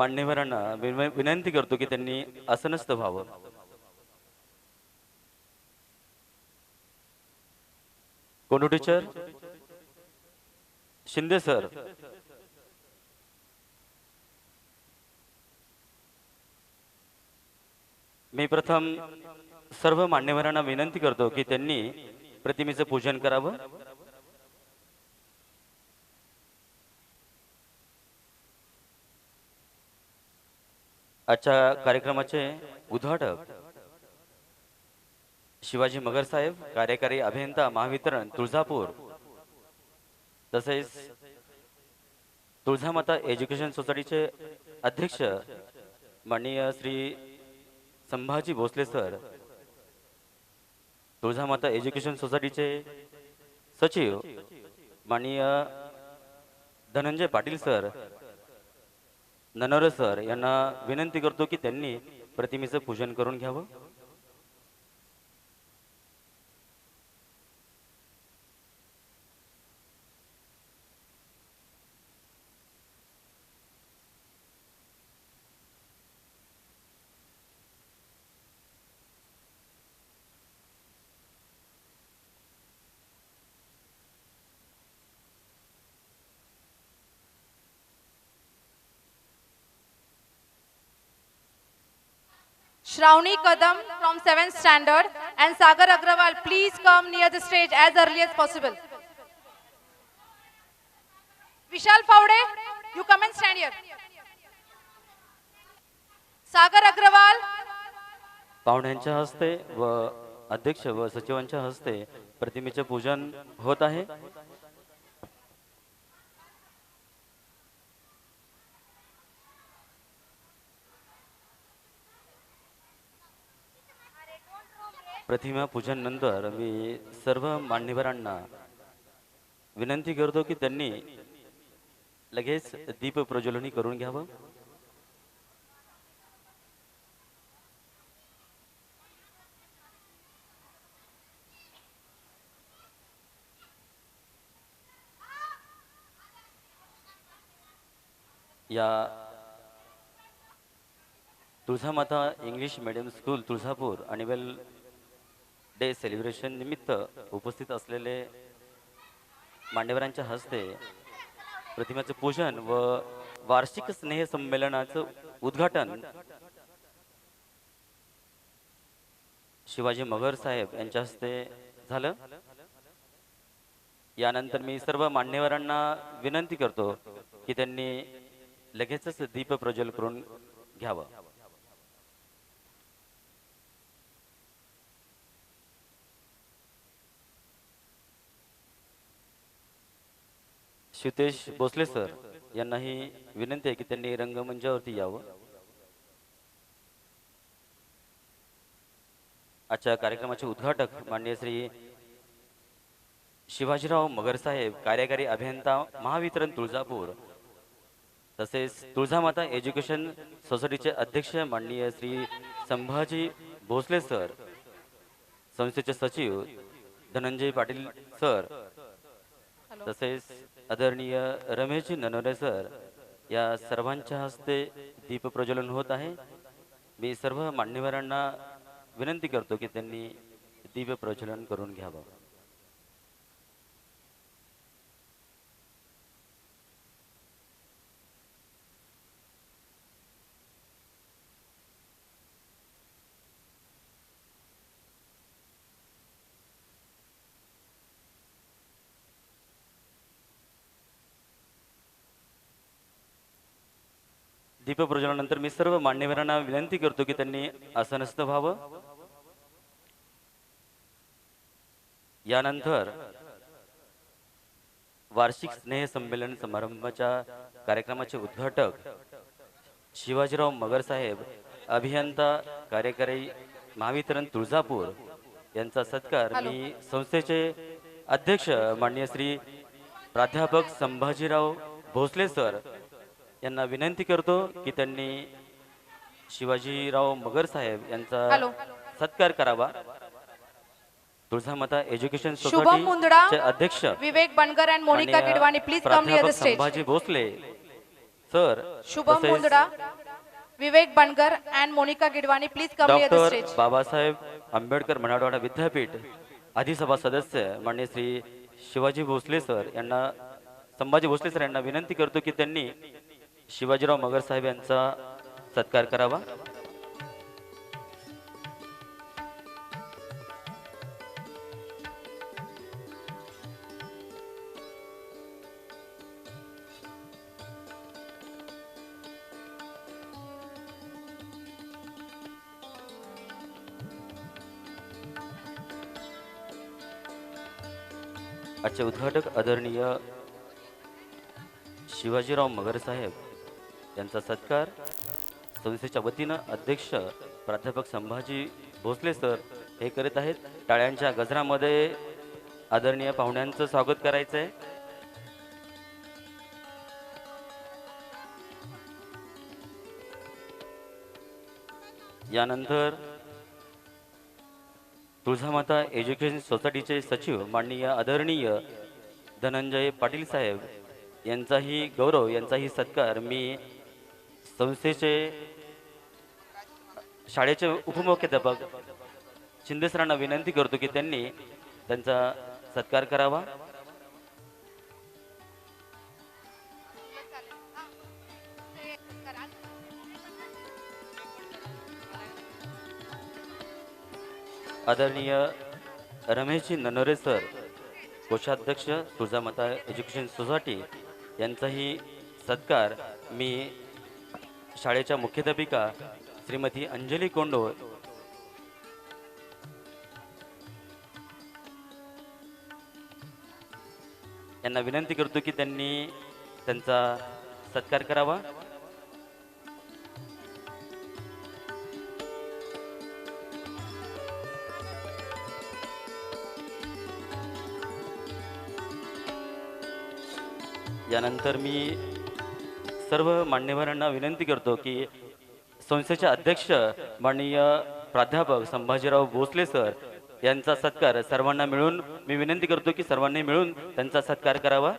मान्यवरांना विनंती करतो की त्यांनी आसनस्थ व्हावं. कोण टीचर? शिंदे सर. मी प्रथम सर्व मान्यवरांना विनंती करतो की त्यांनी प्रतिमेचं पूजन करावं. आजच्या कार्यक्रमाचे उद्घाटक शिवाजी मगर साहेब, कार्यकारी अभियंता महावितरण तुळजापूर, तसेच तुळजामाता एज्युकेशन सोसायटीचे अध्यक्ष माननीय श्री संभाजी भोसले सर, तुळजामाता एज्युकेशन सोसायटीचे सचिव माननीय धनंजय पाटील सर, ननवरे सर यांना विनंती करतो की त्यांनी प्रतिमेचं पूजन करून घ्यावं. Shravani Kadam from 7th standard and Sagar Agrawal, please come near the stage as early as possible. Vishal Faude, you come and stand here. Sagar Agrawal. पाहुण्यांच्या हस्ते व अध्यक्ष व सचिवांच्या हस्ते प्रतिमेचे पूजन होत आहे. प्रतिमा पूजन नंतर मी सर्व मान्यवरांना विनंती करतो की त्यांनी लगेच दीप प्रज्वलनी करून घ्यावं. या Tuljamata English medium school Tuljapur annual day celebration निमित्त उपस्थित असलेले मान्यवरांच्या हस्ते प्रतिमेचं पूजन व वार्षिक स्नेह संमेलनाचं उद्घाटन शिवाजी मगर साहेब यांच्या हस्ते झालं. यानंतर मी सर्व मान्यवरांना विनंती करतो की त्यांनी लगेचच दीप प्रज्वल करून घ्यावं. शितेश भोसले सर यांनाही विनंती आहे की त्यांनी रंगमंचावरती यावं. आजच्या कार्यक्रमाचे उद्घाटक माननीय श्री शिवाजीराव मगर साहेब, कार्यकारी अभियंता महावितरण तुळजापूर, तसेच तुळजामाता एज्युकेशन सोसायटीचे अध्यक्ष माननीय श्री संभाजी भोसले सर, संस्थेचे सचिव धनंजय पाटील सर, तसेच आदरणीय रमेशजी ननवरे सर या सर्वांच्या हस्ते दीप प्रज्वलन होत आहे. मी सर्व मान्यवरांना विनंती करतो की त्यांनी दीप प्रज्वलन करून घ्यावं. दीप प्रज्वलनानंतर मी सर्व मान्यवरांना विनंती करतो की त्यांनी आसनस्थ व्हावं. यानंतर वार्षिक स्नेह संमेलन समारंभाच्या कार्यक्रमाचे उद्घाटक शिवाजीराव मगर साहेब, अभियंता, कार्यकारी महावितरण तुळजापूर यांचा सत्कार मी संस्थेचे अध्यक्ष माननीय श्री प्राध्यापक संभाजीराव भोसले सर यांना विनंती करतो की त्यांनी शिवाजीराव मगर साहेब यांचा सत्कार करावा. तुळजामाता एज्युकेशन सोसायटीचे अध्यक्ष Vivek Bankar and Monica Kidwani, please come near the stage. Sambhaji Bhosale, sir Shubham तसेच Mundra, Vivek Bangar and Monica Gidwani, please come near the doctor stage. Babasaheb Ambedkar Marathwada विद्यापीठ अधिसभा सदस्य माननीय श्री शिवाजी भोसले सर यांना संभाजी भोसले सर यांना विनंती करतो की त्यांनी शिवाजीराव मगर साहेब यांचा सत्कार करावा. आजचे उद्घाटक आदरणीय शिवाजीराव मगर साहेब यांचा सत्कार संस्थेच्या वतीनं अध्यक्ष प्राध्यापक संभाजी भोसले सर हे करीत आहेत. टाळ्यांच्या गजरामध्ये आदरणीय पाहुण्यांचं स्वागत करायचं आहे. यानंतर तुळजामाता एज्युकेशन सोसायटीचे सचिव माननीय आदरणीय धनंजय पाटील साहेब यांचाही गौरव यांचाही सत्कार मी संस्थेचे शाळेचे उपमुख्याध्यापक शिंदे सरांना विनंती करतो की त्यांनी त्यांचा सत्कार करावा. आदरणीय रमेशजी ननोरे सर कोषाध्यक्ष तुळजामाता एज्युकेशन सोसायटी यांचाही सत्कार मी शाळेच्या मुख्याध्यापिका श्रीमती अंजली कोंडो यांना विनंती करतो की त्यांनी त्यांचा सत्कार करावा. यानंतर मी सर्व मान्यवरांना विनंती करतो की संस्थेचे अध्यक्ष माननीय प्राध्यापक संभाजीराव भोसले सर यांचा सत्कार सर्वांना मिळून मी विनंती करतो की सर्वांनी मिळून त्यांचा सत्कार करावा.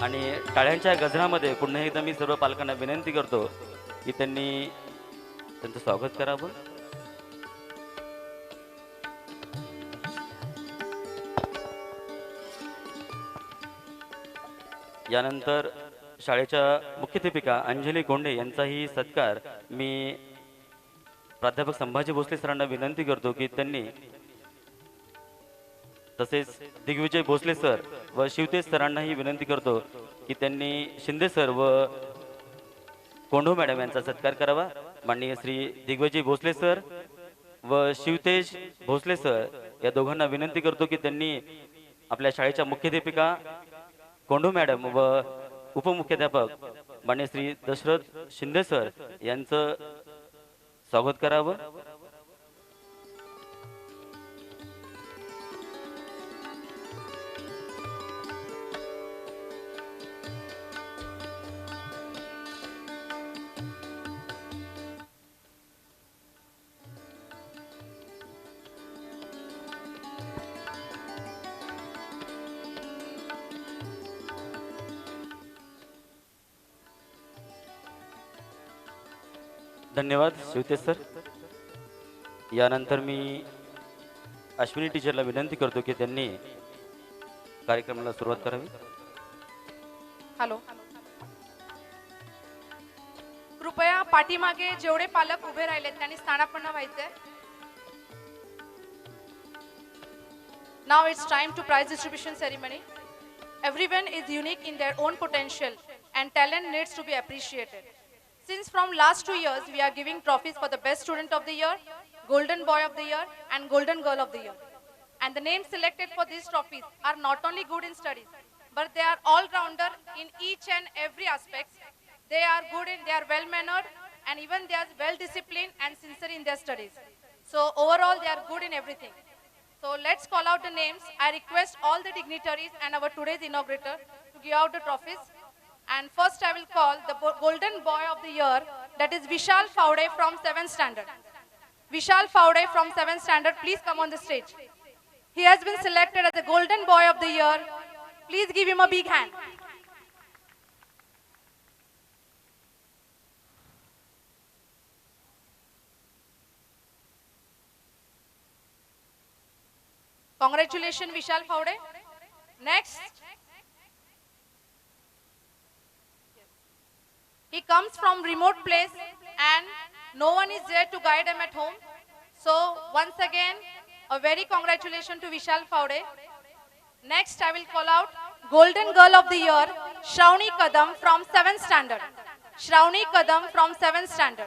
आणि टाळ्यांच्या गजरामध्ये पुन्हा एकदा मी सर्व पालकांना विनंती करतो की त्यांनी त्यांचं स्वागत करावं. यानंतर शाळेच्या मुख्याध्यापिका अंजली गोंडे यांचाही सत्कार मी प्राध्यापक संभाजी भोसले सरांना विनंती करतो की त्यांनी तसेच दिग्विजय भोसले सर व शिवतेज सरांनाही विनंती करतो की त्यांनी शिंदे सर व कोंढो मॅडम यांचा सत्कार करावा. माननीय श्री दिग्विजय भोसले सर व शिवतेज भोसले सर या दोघांना विनंती करतो की त्यांनी आपल्या शाळेच्या मुख्याध्यापिका कोंढो मॅडम व उपमुख्याध्यापक मान्य श्री दशरथ शिंदे सर यांचं स्वागत करावं. धन्यवाद शिवतेज सर. यानंतर मी अश्विनी टीचरला विनंती करतो की त्यांनी कार्यक्रमाला सुरुवात करावी. हॅलो, कृपया पाठीमागे जेवढे पालक उभे राहिलेत त्यांनी स्थानापन्न व्हायचंय. Now it's time to prize distribution ceremony. Everyone is unique in their own potential and talent needs to be appreciated. Since from last 2 years, we are giving trophies for the best student of the year, golden boy of the year, and golden girl of the year. And the names selected for these trophies are not only good in studies, but they are all-rounder in each and every aspect. They are good in, they are well-mannered, and even they are well-disciplined and sincere in their studies. So overall, they are good in everything. So let's call out the names. I request all the dignitaries and our today's inaugurator to give out the trophies. And first I will call the golden boy of the year, that is Vishal Faude from 7th standard. Vishal Faude from 7th standard, please come on the stage. He has been selected as the Golden Boy of the Year. Please give him a big hand. Congratulations, Vishal Faude. Next. He comes from remote place and no one is there to guide him at home. So once again, a very congratulations to Vishal Faude. Next, I will call out Golden Girl of the Year, Shravani Kadam from 7th standard. Shravani Kadam from 7th standard.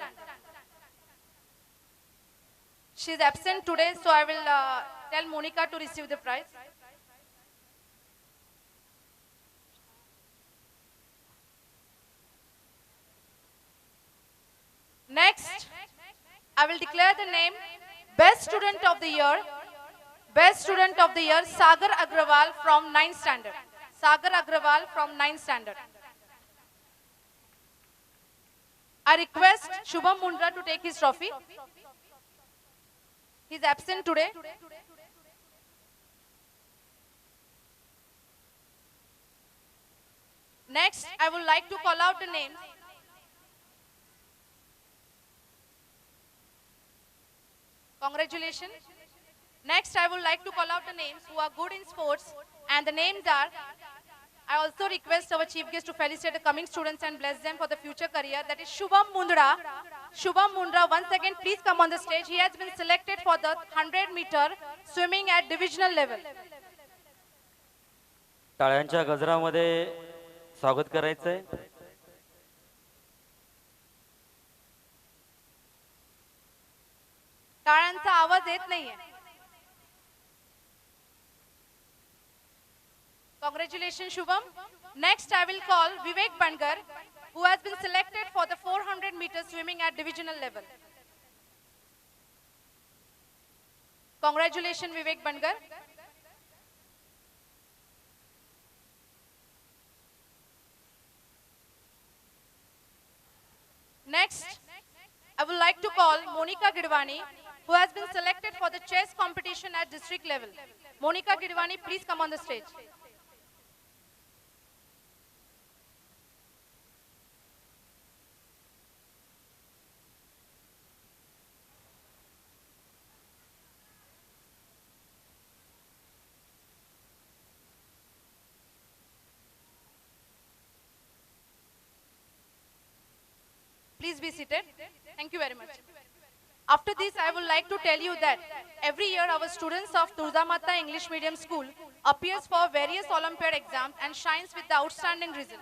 She is absent today, so I will tell Monica to receive the prize. Next, I will declare the name Best Student of the Year. Best Student of the Year, Sagar Agrawal from 9th standard. Sagar Agrawal from 9th standard. I request Shubham Mundra to take his trophy. He is absent today. Next, I would like to call out the names. Congratulations. Next, I would like to call out the names who are good in sports, and the names are, I also request our chief guest to felicitate the coming students and bless them for the future career. That is Shubham Mundra. Shubham Mundra, once again, please come on the stage. He has been selected for the 100-meter swimming at divisional level. टाळ्यांच्या गजरामध्ये स्वागत करायचंय. टाळ्यांचा आवाज येत नाहीये. Congratulations, Shubham. Next, I will call Vivek Bangar, who has been selected for the 400 meters swimming at divisional level. Congratulations, Vivek Bangar. Next, I would like to call Monica Gidwani, who has been selected for the chess competition at district level. Monica Gidwani, please come on the stage. Please be seated. Thank you very much. After this, I would like to tell you that every year our students of Turzamata English Medium School appears for various Olympiad exams and shines with the outstanding result.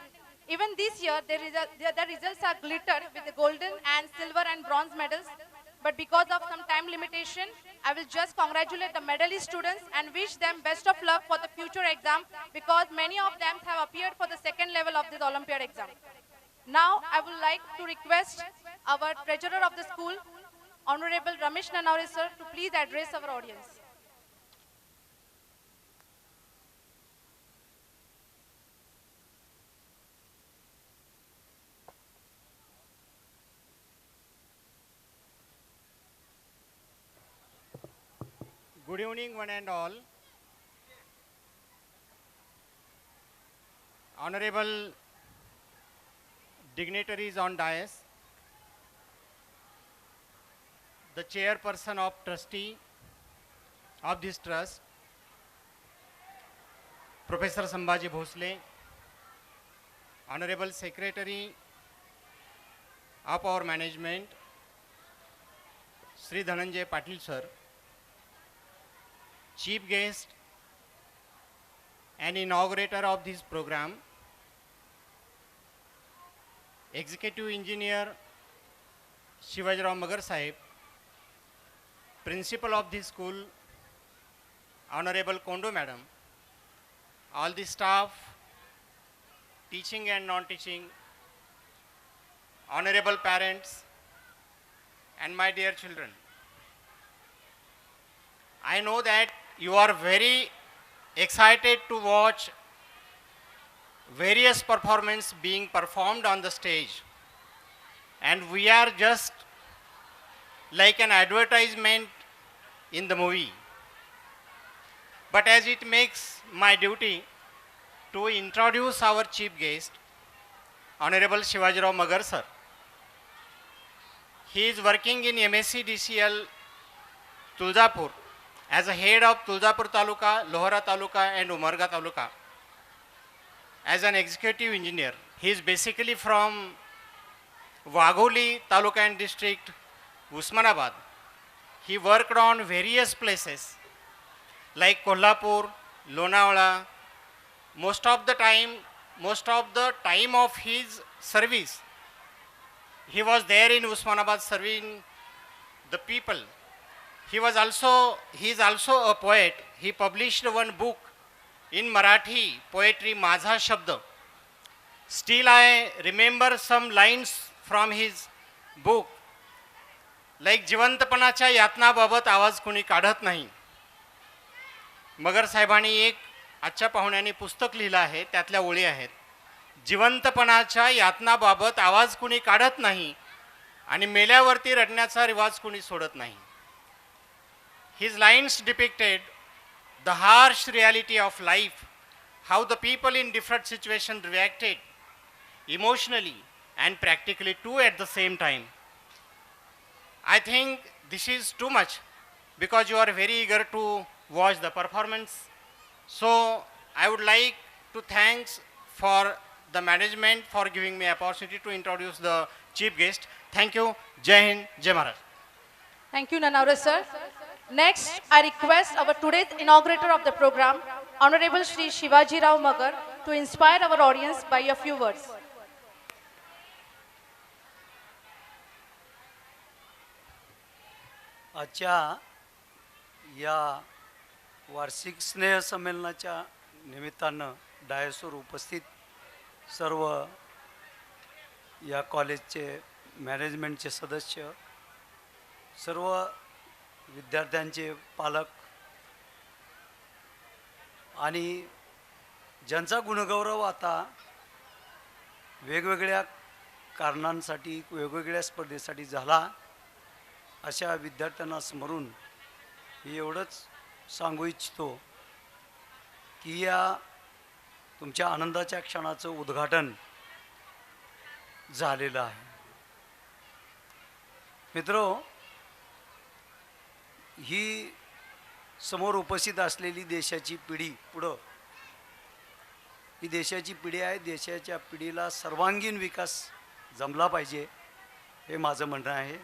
Even this year, the results are glittered with the golden and silver and bronze medals. But because of some time limitation, I will just congratulate the medalist students and wish them best of luck for the future exam, because many of them have appeared for the second level of this Olympiad exam. Now, I would like to request our treasurer of the school, Honorable Ramesh Nanavare sir, to please address our audience. Good evening, one and all. Honorable dignitaries on dais, the chairperson of trustee of this trust, Professor Sambhaji Bhosle, Honorable Secretary of our management, Sri Dhananjay Patil sir, chief guest and inaugurator of this program, Executive Engineer Shivajirao Magar Sahib, Principal of this school, Honorable Kondo Madam, all the staff, teaching and non-teaching, honorable parents, and my dear children. I know that you are very excited to watch various performances being performed on the stage, and we are just like an advertisement in the movie. but as it makes my duty to introduce our chief guest, Honorable Shivajirao Magar sir. He is working in MSc DCL Tuljapur as a head of Tuljapur Taluka, Lohara Taluka and Umarga Taluka as an executive engineer. He is basically from Wagholi Taluka and district, Usmanabad. He worked on various places like Kolhapur, Lonavala. Most of the time of his service, he was there in Usmanabad serving the people. He is also a poet. He published one book in Marathi poetry, माझा शब्द. Still I remember some lines from his book, like जिवंतपणाच्या यातनाबाबत आवाज कोणी काढत नाही. मगर साहेबांनी एक आजच्या पाहुण्यांनी पुस्तक लिहिलं आहे, त्यातल्या ओळी आहेत. जिवंतपणाच्या यातनाबाबत आवाज कोणी काढत नाही आणि मेल्यावरती रडण्याचा रिवाज कोणी सोडत नाही. His lines depicted the harsh reality of life, how the people in different situations reacted emotionally and practically too at the same time. I think this is too much because you are very eager to watch the performance. So I would like to thanks for the management for giving me opportunity to introduce the chief guest. Thank you. Jai Hind, Jai Maharashtra. Thank you, Nanaure sir. Next, I request our today's inaugurator of the program, Honorable Shri Shivaji Rao Magar, to inspire our audience by a few words. आजच्या या वार्षिक स्नेह संमेलनाच्या निमित्तानं डायसवर उपस्थित सर्व या कॉलेजचे मॅनेजमेंटचे सदस्य, सर्व विद्यार्थ्यांचे पालक आणि ज्यांचा गुणगौरव आता वेगवेगळ्या कारणांसाठी वेगवेगळ्या स्पर्धेसाठी झाला, अशा विद्यार्थ्यांना स्मरून मी एवढंच सांगू इच्छितो की या तुमच्या आनंदाच्या क्षणाचं उद्घाटन झालेलं आहे. मित्रो, ही समोर उपस्थित असलेली देशाची पिढी ही देशाची पिढी आहे. देशाच्या पिढीला सर्वांगीण विकास जमला पाहिजे हे माझं म्हणणं आहे.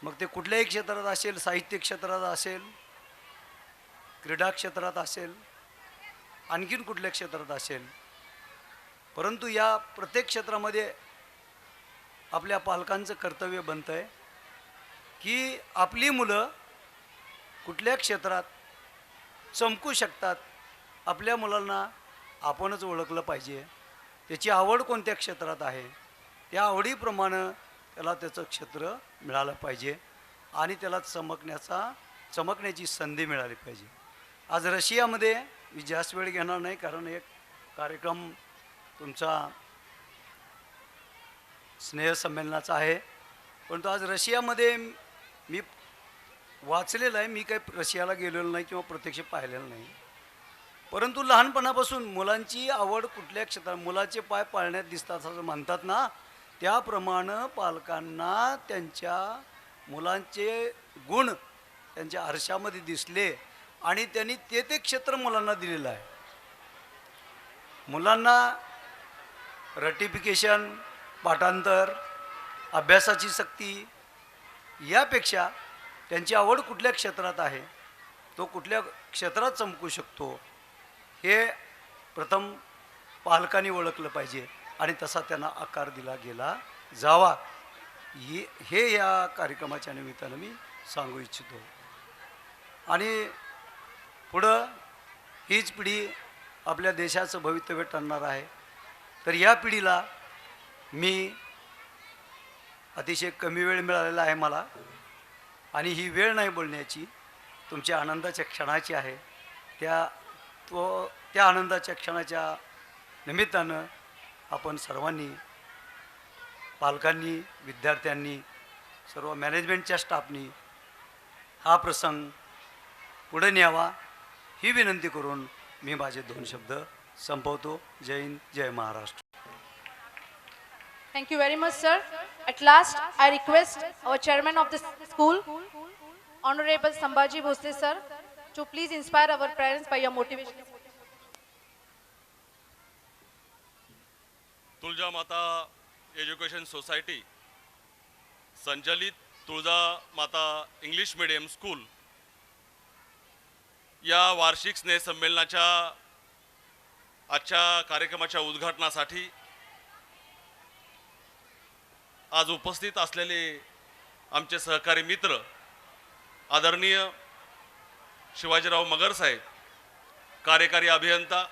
मग ते कुठल्याही क्षेत्रात असेल, साहित्य क्षेत्रात असेल, क्रीडा क्षेत्रात असेल, आणखीन कुठल्या क्षेत्रात असेल, परंतु या प्रत्येक क्षेत्रामध्ये आपल्या पालकांचं कर्तव्य बनतं आहे की आपली मुलं कुठल्या क्षेत्रात चमकू शकतात, आपल्या मुलांना आपणच ओळखलं पाहिजे. त्याची आवड कोणत्या क्षेत्रात आहे, त्या आवडीप्रमाणे त्याला त्याचं क्षेत्र मिळालं पाहिजे आणि त्याला चमकण्याची संधी मिळाली पाहिजे. आज रशियामध्ये मी जास्त वेळ घेणार नाही, कारण एक कार्यक्रम तुमचा स्नेहसंमेलनाचा आहे. परंतु आज रशियामध्ये मी वाचलेलं आहे, मी काही रशियाला गेलेलो नाही किंवा प्रत्यक्ष पाहिलेलं नाही, परंतु लहानपणापासून मुलांची आवड कुठल्या क्षेत्रात, मुलाचे पाय पाळण्यात दिसतात असं म्हणतात ना, त्याप्रमाणे पालकांना त्यांच्या मुलांचे गुण त्यांच्या आरशामध्ये दिसले आणि त्यांनी ते क्षेत्र मुलांना दिलेलं आहे. मुलांना रटिफिकेशन, पाठांतर, अभ्यासाची सक्ती यापेक्षा त्यांची आवड कुठल्या क्षेत्रात आहे, तो कुठल्या क्षेत्रात चमकू शकतो, हे प्रथम पालकांनी ओळखलं पाहिजे आणि तसा त्यांना आकार दिला गेला जावा, हे या कार्यक्रमाच्या निमित्तानं मी सांगू इच्छितो. आणि पुढं हीच पिढी आपल्या देशाचं भवितव्य ठरणार आहे. तर या पिढीला मी अतिशय कमी वेळ मिळालेला आहे मला, आणि ही वेळ नाही बोलण्याची, तुमच्या आनंदाच्या क्षणाची आहे. त्या आनंदाच्या क्षणाच्या निमित्तानं आपण सर्वांनी, पालकांनी, विद्यार्थ्यांनी, सर्व मॅनेजमेंटच्या स्टाफनी हा प्रसंग पुढे न्यावा ही विनंती करून मी माझे 2 शब्द संपवतो. जय हिंद, जय Maharashtra. Thank you very much, sir. At last, I request our chairman of the school, Honorable Sambhaji Bhosle, sir, to please inspire our parents by your motivation. Tulja माता एज्युकेशन सोसायटी संचलित तुळजा माता इंग्लिश मीडियम स्कूल या वार्षिक स्नेहसंमेलनाच्या आजच्या कार्यक्रमाच्या उद्घाटनासाठी आज उपस्थित असलेले आमचे सहकारी मित्र आदरणीय शिवाजीराव मगर साहेब, कार्यकारी अभियंता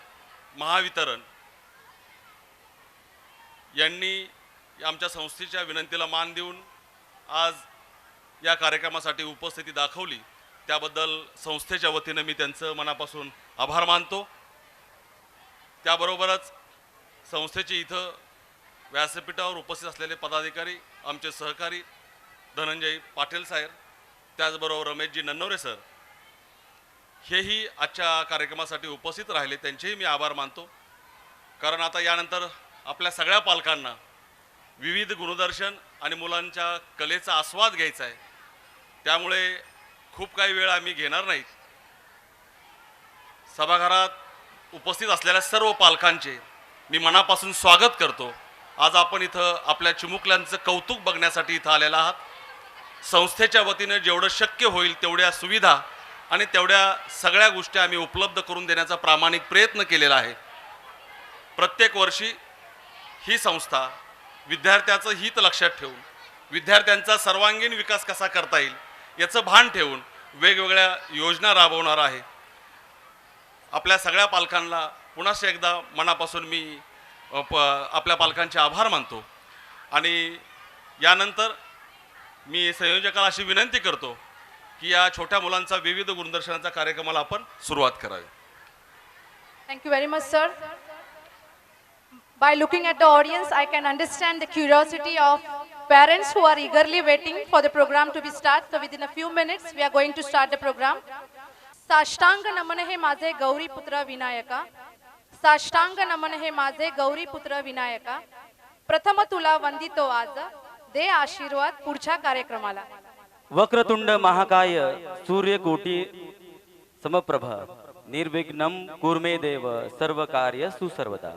महावितरण यांनी आमच्या संस्थेच्या विनंतीला मान देऊन आज या कार्यक्रमासाठी उपस्थिती दाखवली, त्याबद्दल संस्थेच्या वतीने मी त्यांचं मनापासून आभार मानतो. त्याबरोबरच संस्थेचे इथं व्यासपीठावर उपस्थित असलेले पदाधिकारी, आमचे सहकारी धनंजय पाटील साहेब, त्याचबरोबर रमेशजी नन्नवरे सर, हेही आजच्या कार्यक्रमासाठी उपस्थित राहिले, त्यांचेही मी आभार मानतो. कारण आता यानंतर आपल्या सगळ्या पालकांना विविध गुणदर्शन आणि मुलांच्या कलेचा आस्वाद घ्यायचा आहे, त्यामुळे खूप काही वेळ आम्ही घेणार नाहीत. सभागृहात उपस्थित असलेल्या सर्व पालकांचे मी मनापासून स्वागत करतो. आज आपण इथं आपल्या चिमुकल्यांचं कौतुक बघण्यासाठी इथं आलेला आहात. संस्थेच्या वतीने जेवढं शक्य होईल तेवढ्या सुविधा आणि तेवढ्या सगळ्या गोष्टी आम्ही उपलब्ध करून देण्याचा प्रामाणिक प्रयत्न केलेला आहे. प्रत्येक वर्षी ही संस्था विद्यार्थ्याचं हित लक्षात ठेवून विद्यार्थ्यांचा सर्वांगीण विकास कसा करता येईल याचं भान ठेवून वेगवेगळ्या योजना राबवणार आहे. आपल्या सगळ्या पालकांना पुन्हा एकदा मनापासून मी आपल्या पालकांचे आभार मानतो. आणि यानंतर मी संयोजकाला अशी विनंती करतो की या छोट्या मुलांचा विविध गुणदर्शनाचा कार्यक्रमाला आपण सुरुवात करावी. Thank you very much, sir. By looking at the audience, I can understand the curiosity of parents who are eagerly waiting for the program to be started. So within a few minutes, we are going to start the program. साष्टांग नमन हे माझे गौरी पुत्र विनायका, साष्टांग नमन हे माझे गौरी पुत्र विनायका, प्रथम तुला वंदितो आज, दे आशीर्वाद पुढच्या कार्यक्रमाला. वक्रतुंड महाकाय सूर्यकोटी समप्रभ निर्विघ्नं कुर्मे देव सर्व कार्य सुसर्वदा.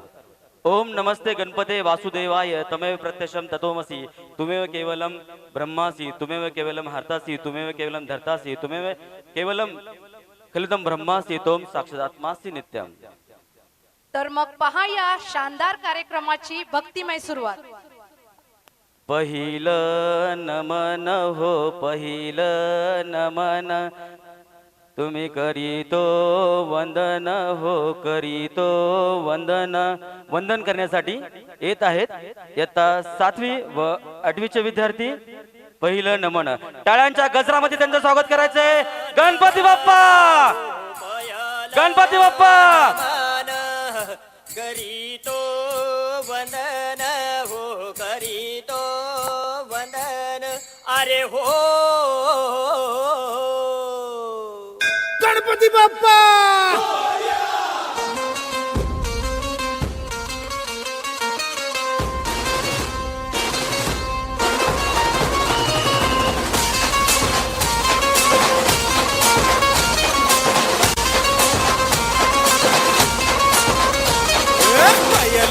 ओम नमस्ते गणपते वासुदेवाय तमेव प्रत्यक्षम ततोमसि तुमेव केवलम ब्रह्मासि तुमेव केवलम हर्तासि तुमेव केवलम धर्तासि तुमेव केवलम खलिदम ब्रह्मासि तोम साक्षात्मासि नित्यम. तर मग पहा या शानदार कार्यक्रमाची भक्तिमय सुरुवात. पहिलं नमन हो पहिलं नमन, तुम्ही करीतो वंदन हो करीतो वंदन. वंदन करण्यासाठी येत आहेत इयत्ता 7वी व 8वीचे विद्यार्थी. पहिलं नमन, टाळ्यांच्या गजरामध्ये त्यांचं स्वागत करायचंय. गणपती बाप्पा, गणपती बाप्पा. करीतो वंदन हो करीतो वंदन. अरे हो गणपती बाप्पा.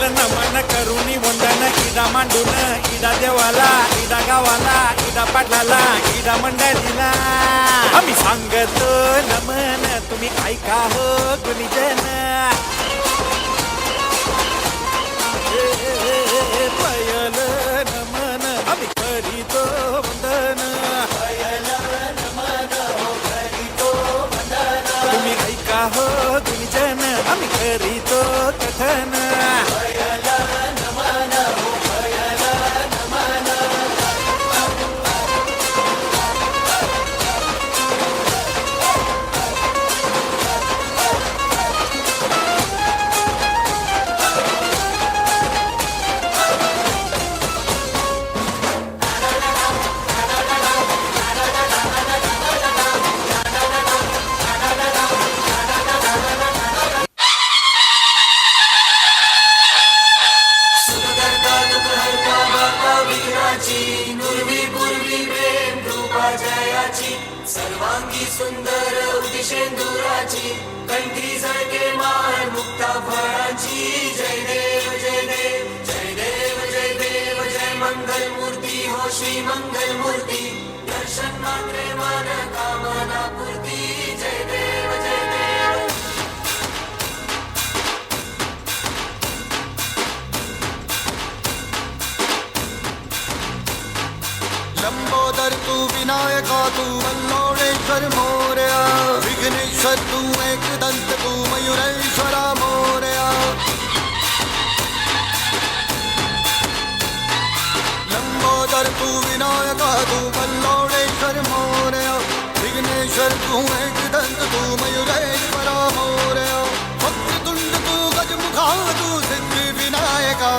नमन करुणी वंदन इडा मांडून इडा देवाला इडा गावाला इडा पाटलाला इडा मंडळीला आम्ही सांगतो नमन तुम्ही ऐका हो गुणीजन. पयल नमन आम्ही करीतो वंदन. तुम्ही ऐका हो गुणीजन आम्ही करीतो कथन. सुंदर उदिशेंदुराची कंठी झळके माळ मुक्ता फळाची जय देव जय देव जय देव जय देव जय मंगल मूर्ती हो श्री मंगल मूर्ती दर्शन मात्रे मन कामना पूर्ती जय देव जय देव लंबोदर तू विनायका तू वल्लोळेश्वर मोरया विघ्नेश्वर तू एकदंत तू मयुरेश्वरा मोरया लंबोदर तू विनायका तू वल्लोळेश्वर मोरया विघ्नेश्वर तू एकदंत तू मयुरेश्वरा मोरया वक्रतुंड तू गजमुखा तू सिद्धी विनायका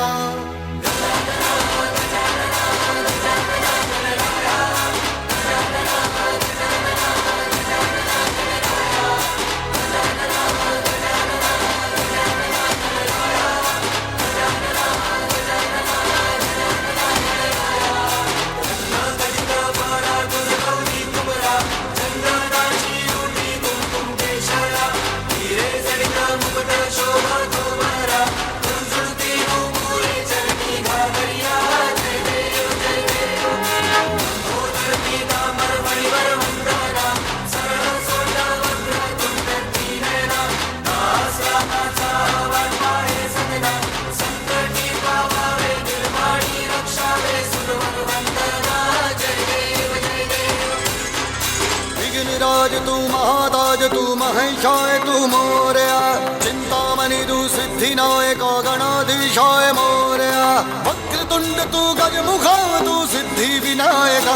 राज तू महाताज तू महेशाय तू मोरया चिंतामणि तू सिद्धिनायक गणाधीशाय मोरया वक्रतुंड तू गजमुखा तू सिद्धि विनायका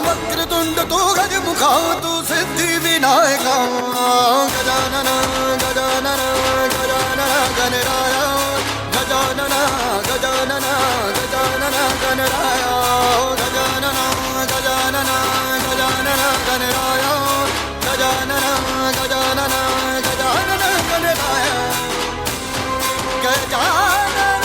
वक्रतुंड तू गजमुखा तू सिद्धि विनायका गजानन गजानन गजानन गणराया गजानन गजानन गजानन गणराया गजानन गजानन गजानन गणराया गजानन गजानन गजानन गणराया गजानन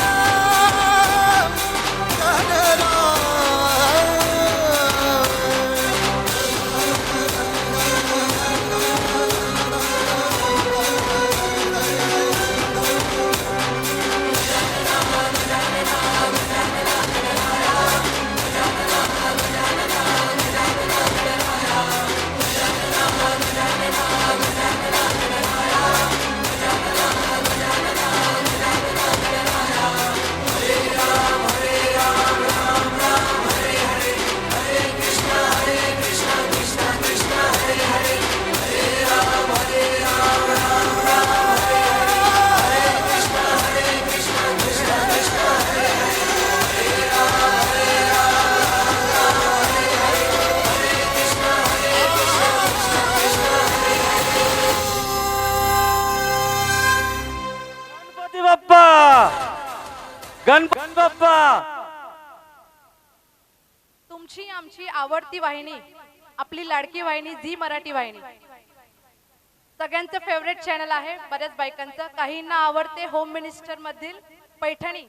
गणपती बाप्पा तुमची आमची आवडती वाहिनी आपली लाडकी वाहिनी झी मराठी वाहिनी सगळ्यांचं फेवरेट चॅनल आहे. बऱ्याच बायकांचं काहींना आवडते होम मिनिस्टर मधील पैठणी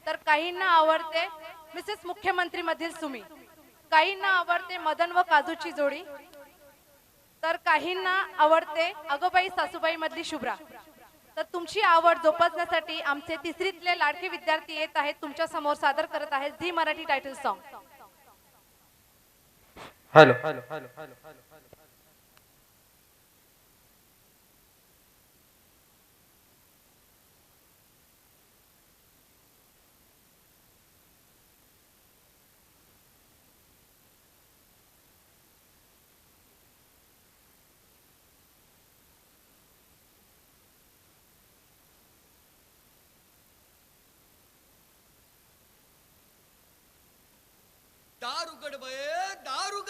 तर काहींना आवडते मिसेस मुख्यमंत्री मधील सुमी काहींना आवडते मदन व काजूची जोडी तर काहींना आवडते अगोबाई सासूबाई मधली शुभ्रा. तर तुमची आवड जोपासण्यासाठी आमचे तिसरीतले लाडके विद्यार्थी येत आहेत तुमच्या समोर सादर करत आहेत Zee Marathi title song. Hello दारुगड बये दारुगड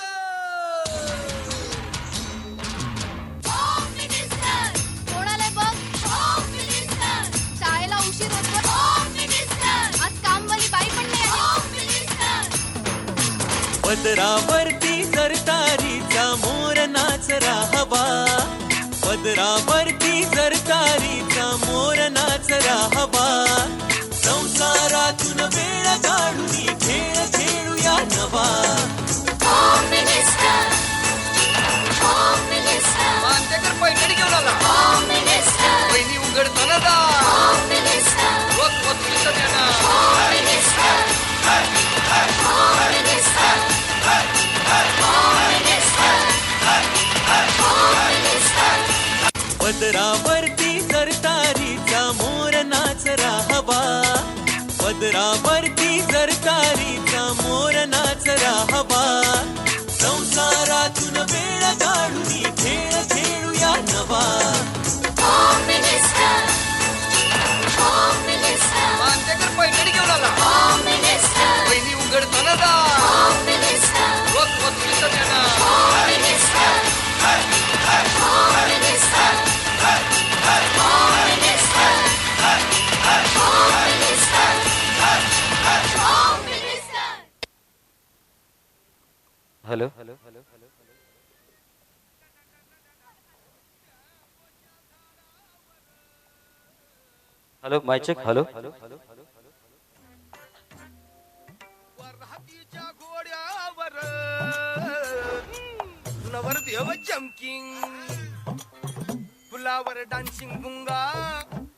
कोणाला बघ होम मिनिस्टर शाळेला उशीर होतो होम मिनिस्टर आज कामवाली बाई पण नाही आली होम मिनिस्टर पदरावरती सरतारीचा मोर नाचरा हवा पदरावरती सरतारीचा मोर नाचरा हवा संसारातून वेळ काढून खेळ खेळूया नवा होम मिनिस्टर होम नयनाच राहावा संसारातून वेळ काढून खेळ खेळूया नवा होम मिनिस्टर आमच्याकडे पैठणी घेऊन आला होम मिनिस्टर पहिली उघडताना दा होम मिनिस्टर रोज वस्तूचं देणार home minister home minister home minister home minister home minister hello hello mic check hello हातीच्या घोड्यावर नवरदेव जम्किंग फुलावर डान्सिंग बुंगा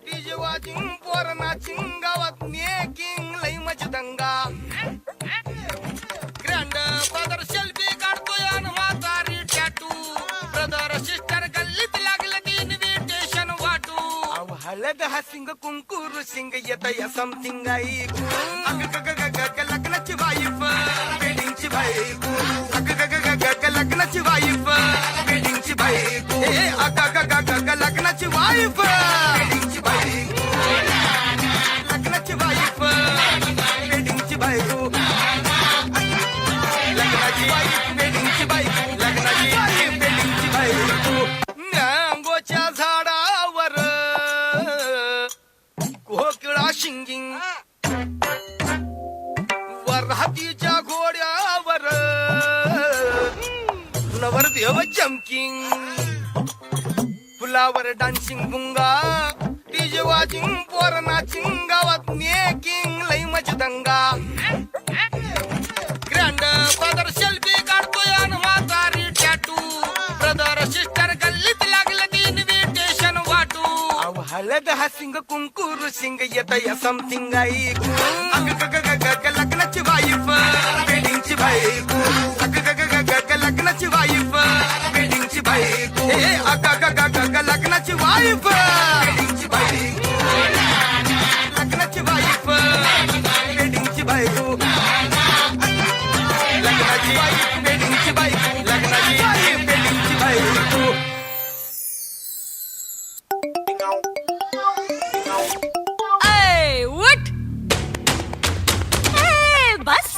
डीजे वाजिंग पोर नाचिंग गावात मेकिंग लई मज दंगा ग्रँड फादर सेल्फी काढतोय आणि म्हातारी टॅटू ब्रदर सिस्टर गल्लीत लागलं इन्व्हिटेशन वाटू हळद हा सिंग कुंकुर सिंग येत या समथिंग ऐकू लग्नाची वाईफ वेडिंगची बायको लग्नाची वाईफ वेडिंगची बायको लग्नाची वाईफ वेडिंगची बायको लग्नाची वाईफ वेडिंगची बायको लग्नाची वाईफ वेडिंगची बायको लग्नाची वाईफ वेडिंगची बायको मँगोच्या झाडावर कोकिळा शिंगिंग वर हातीच्या घोड्यावर नवरदेव जम्किंग फुलावर डान्सिंग बुंगा डीजे वाजिंग पोर नाचिंग गावात मेकिंग लई मज दंगा ग्रँड फादर सेल्फी काढतोय आणि म्हातारी टॅटू ब्रदर सिस्टर गल्लीत लागलं इन्व्हिटेशन वाटू हळद हा सिंग कुंकुर सिंग येत या समथिंग ऐकू लग्नाची वाईफ वेडिंगची बायको लग्नाची वाईफ वेडिंगची बायको लग्नाची वाईफ वेडिंगची बायको लग्नाची वाईफ वेडिंगची बायको लग्नाची वाईफ वेडिंगची बायको लग्नाची वाईफ वेडिंगची बायको उठ बस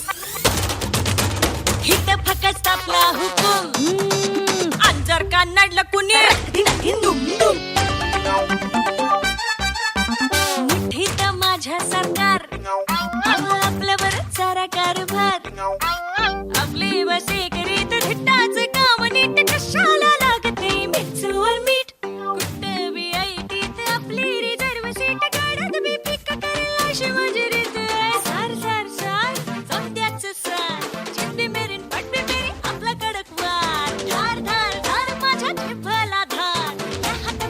हित फकस्त आपला हुकूम अंजर का नडलं कुणी मुठीत माझ्या सरकार आपल्यावर सारा कारभार आपली वसे करीत धिट्टाच काम नीट कशाला लागते मिक्सवर मीठ कुठं बी ऐटीत आपली रिझर्व सीट गाड्यात बी पिक करेल अशी मजुरीत सार सार सार समद्याच सार चिंबी मेरीन पटबी मेरी आपला कडक वार धार धार धार माझ्या जिभला धार या हाताला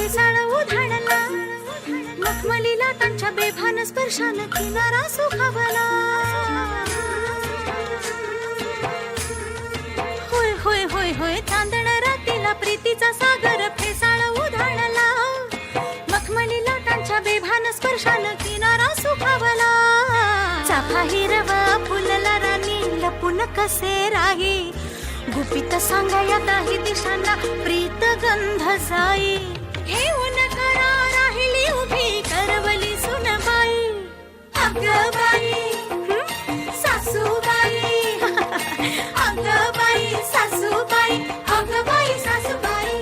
फेसाळ उधाणला मखमली लाटांच्या बेभान स्पर्शानं किनारा सुखावला होय होय होय होय चांदण रातीला प्रीतीचा सागर फेसाळ उधाणला मखमली लाटांच्या बेभान स्पर्शानं किनारा सुखावला चाफा हिरवा फुलला राणी लपून कसे राही गुपित सांगाया काही दिशांना प्रीत गंध जाई घेऊन करा राहिली उभी करवली सुनबाई अगबाई सासूबाई अगबाई सासूबाई अगबाई सासूबाई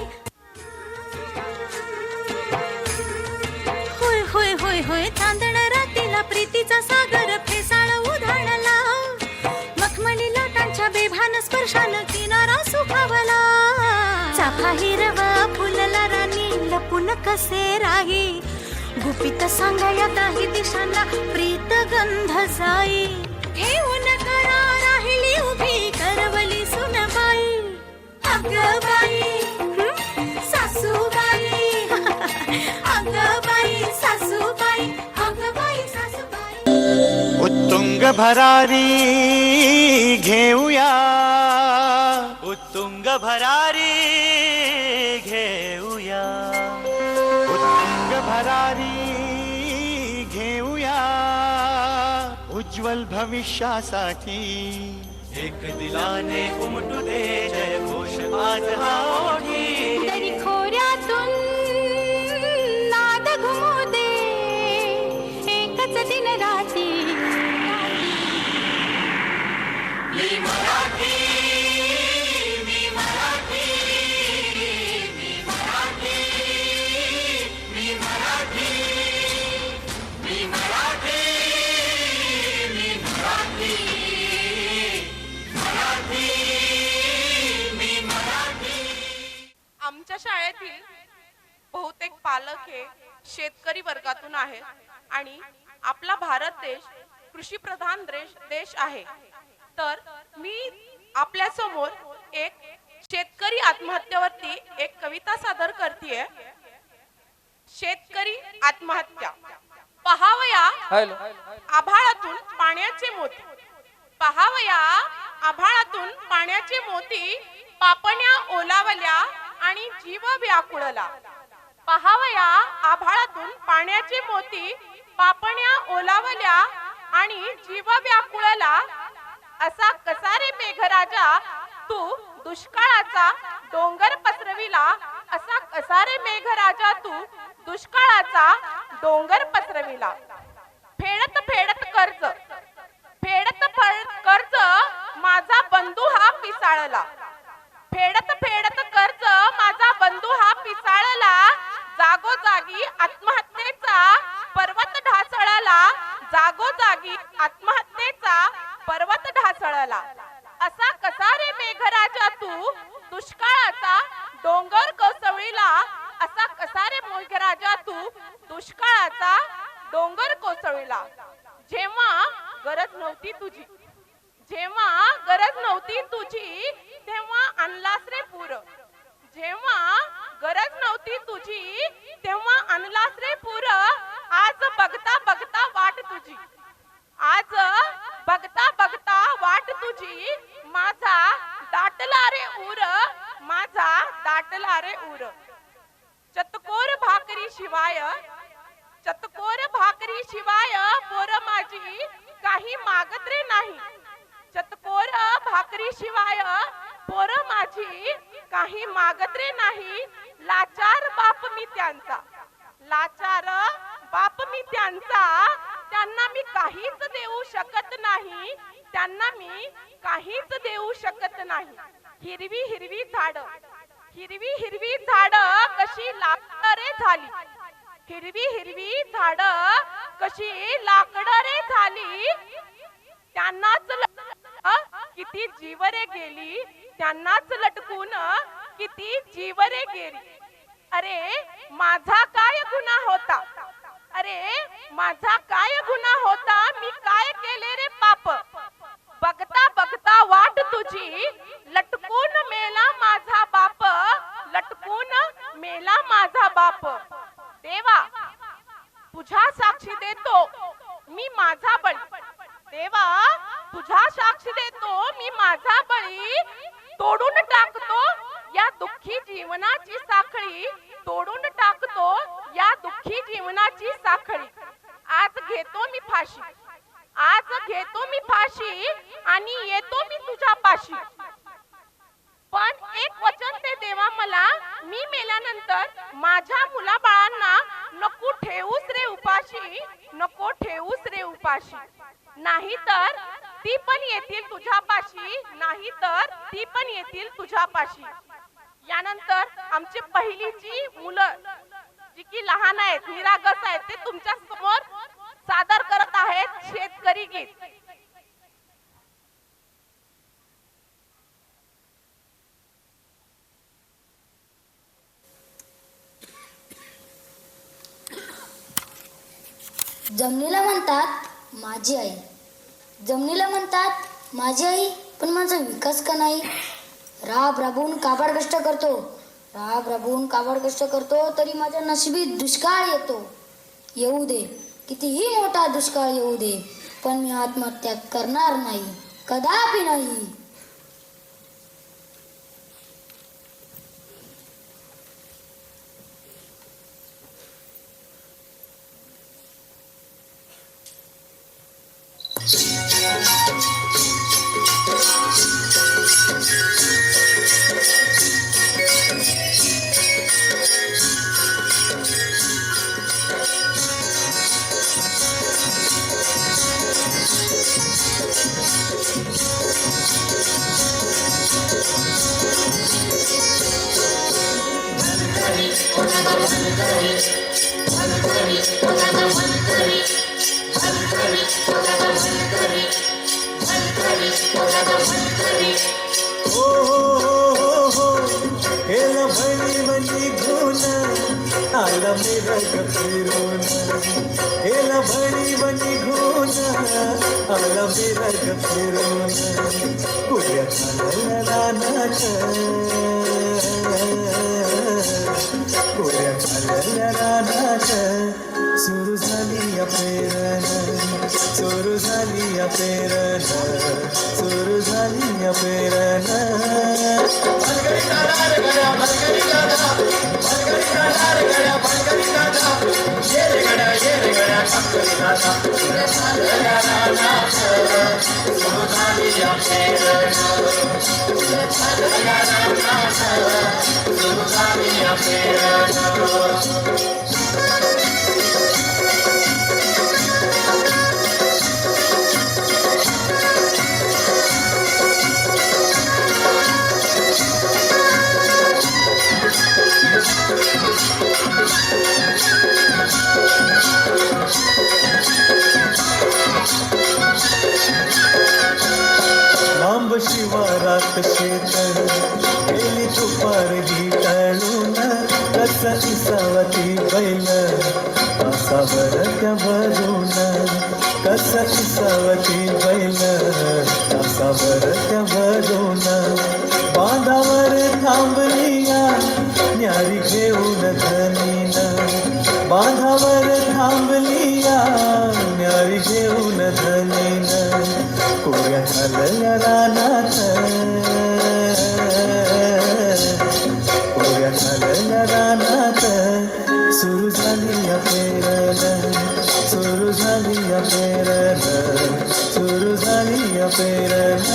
होय होय होय होय चांदण रातीला प्रीतीचा सागर फेसाळ उधाणला मखमली लाटांच्या बेभान स्पर्शानं किनारा सुखावला चाफा हिरवा फुलला राणी लपून कसे राही गुपित सांगाया काही दिशांना प्रीत गंध जाई घेऊन करा राहिली उभी करवली सुनबाई अगबाई सासूबाई अगबाई सासूबाई अगबाई सासूबाई उत्तुंग भरारी घेऊया उत्तुंग भरारी घेऊया उत्तुंग भरारी घेऊया उज्ज्वल भविष्यासाठी एक दिलाने उमटू दे जय घोष आज हा ओढी दरी खोऱ्यातून नाद घुमू दे एकच दिन राती मी मराठी मी मराठी मी मराठी मी मराठी मी मराठी मी मराठी मराठी मी मराठी आमच्या शाळेतील बहुतेक पालक हे शेतकरी वर्गातून आहेत आणि आपला भारत देश कृषीप्रधान देश आहे. तर मी आपल्या समोर एक शेतकरी आत्महत्येवरती एक कविता सादर करतेय. शेतकरी आत्महत्या. पहावया आभाळातून पाण्याचे मोती, पहावया आभाळातून पाण्याचे मोती, पापण्या ओलावल्या आणि जीव व्याकुळला. पहावया आभाळातून पाण्याचे मोती, पापण्या ओलावल्या आणि जीव व्याकुळला. असा कसा रे मेघराजा तू दुष्काळाचा डोंगर पसरविला. असा कसा रे मेघराजा तू दुष्काळाचा डोंगर पसरविला. फेडत फेडत कर्ज, फेडत कर्ज माझा बंधू हा पिसाळला. फेडत फेडत कर्ज माझा बंधू हा पिसाळला. जागोजागी आत्महत्येचा पर्वत ढासळला. जागोजागी आत्महत्येचा पर्वत ढासळला. असा कसा रे मेघराजा तू दुष्काळाचा डोंगर कोसळला. असा कसा रे मेघराजा तू दुष्काळाचा डोंगर कोसळला. जेव्हा गरज नव्हती तुझी, जेव्हा गरज नव्हती तुझी, तेव्हा आणलास रे पूर. जेव्हा गरज नव्हती तुझी, तेव्हा आणलास रे पूर. आज बघता बघता वाट तुझी, आज बघता बघता वाट तुझी, माझा दाटला रे उर, माझा दाटला रे उर. चतकोर भाकरी शिवाय, चतकोर भाकरी शिवाय पोर माझी काही मागत रे नाही. चतकोर भाकरी शिवाय पोर माझी काही मागत रे नाही. लाचार बाप मी त्यांचा, लाचार बाप मी त्यांचा, त्यांना मी काहीच देऊ शकत नाही, त्यांना मी काहीच देऊ शकत नाही. हिरवी हिरवी झाड, हिरवी हिरवी झाड कशी लाकड रे झाली. हिरवी हिरवी झाड कशी लाकड रे झाली. त्यांनाच किती जीव रे गेली, त्यांनाच लटकून किती जीव रे गेली. अरे माझा काय गुन्हा होता, अरे माझा काय गुन्हा होता, मी काय केले रे पाप. बघता बघता वाट तुझी, लटकून मेला माझा बाप, लटकून मेला माझा बाप. बळी. देवा तुझा साक्षी देतो मी माझा बळी तोडून टाकतो या दुःखी जीवनाची साखळी. तोडून टाकतो या दुःखी जीवनाची साखळी. आज घेतो मी फाशी. आज घेतो मी फाशी आणि येतो मी तुझ्या पाशी. पण एक वचन ते देवा मला, मी मेल्यानंतर माझ्या मुलाबाळांना नको ठेवूस रे उपाशी. नको ठेवूस रे उपाशी. नाही तर ती पण येतील तुझ्या पाशी. नाही तर ती पण येतील तुझ्या पाशी. यानंतर आमची पहिलीची मुलं जी की लहान आहेत, निरागस आहेत, ते तुमच्या समोर सादर करत आहेत शेतकरी गीत. जमिनीला म्हणतात माझी आई. जमिनीला म्हणतात माझी आई, पण माझा विकास का नाही. राब राबून काबाड कष्ट करतो. राब राबून काबाड कष्ट करतो तरी माझ्या नशिबी दुष्काळ येतो. येऊ दे, कितीही मोठा दुष्काळ येऊ दे, पण मी आत्महत्या करणार नाही, कदापि नाही. आला मेरा गफिरून. हेला भणी बनी घून आला मेरा गफिरून. पुऱ्या झालं रानात. पुऱ्या झालं रानात. सुरू झाली या पेरण. सुरू झाली या पेरण. सुरू झाली या पेरण. लांब शिवारात शेत गेली तुपार गिटाळून. कस इसावती बैल तासावर त्या भरून. कस इसावती बैल तासावर त्या भरून. बांधावर थांबलिया न्यारी घेऊन धनीन. बांधावर थांबलिया न्यारी घेऊन धनीन. कोऱ्या झालेल्या रानात. कोऱ्या झालेल्या रानात. सुरू झाली या पेरण. सुरू झाली या पेरण. सुरू झाली या पेरण.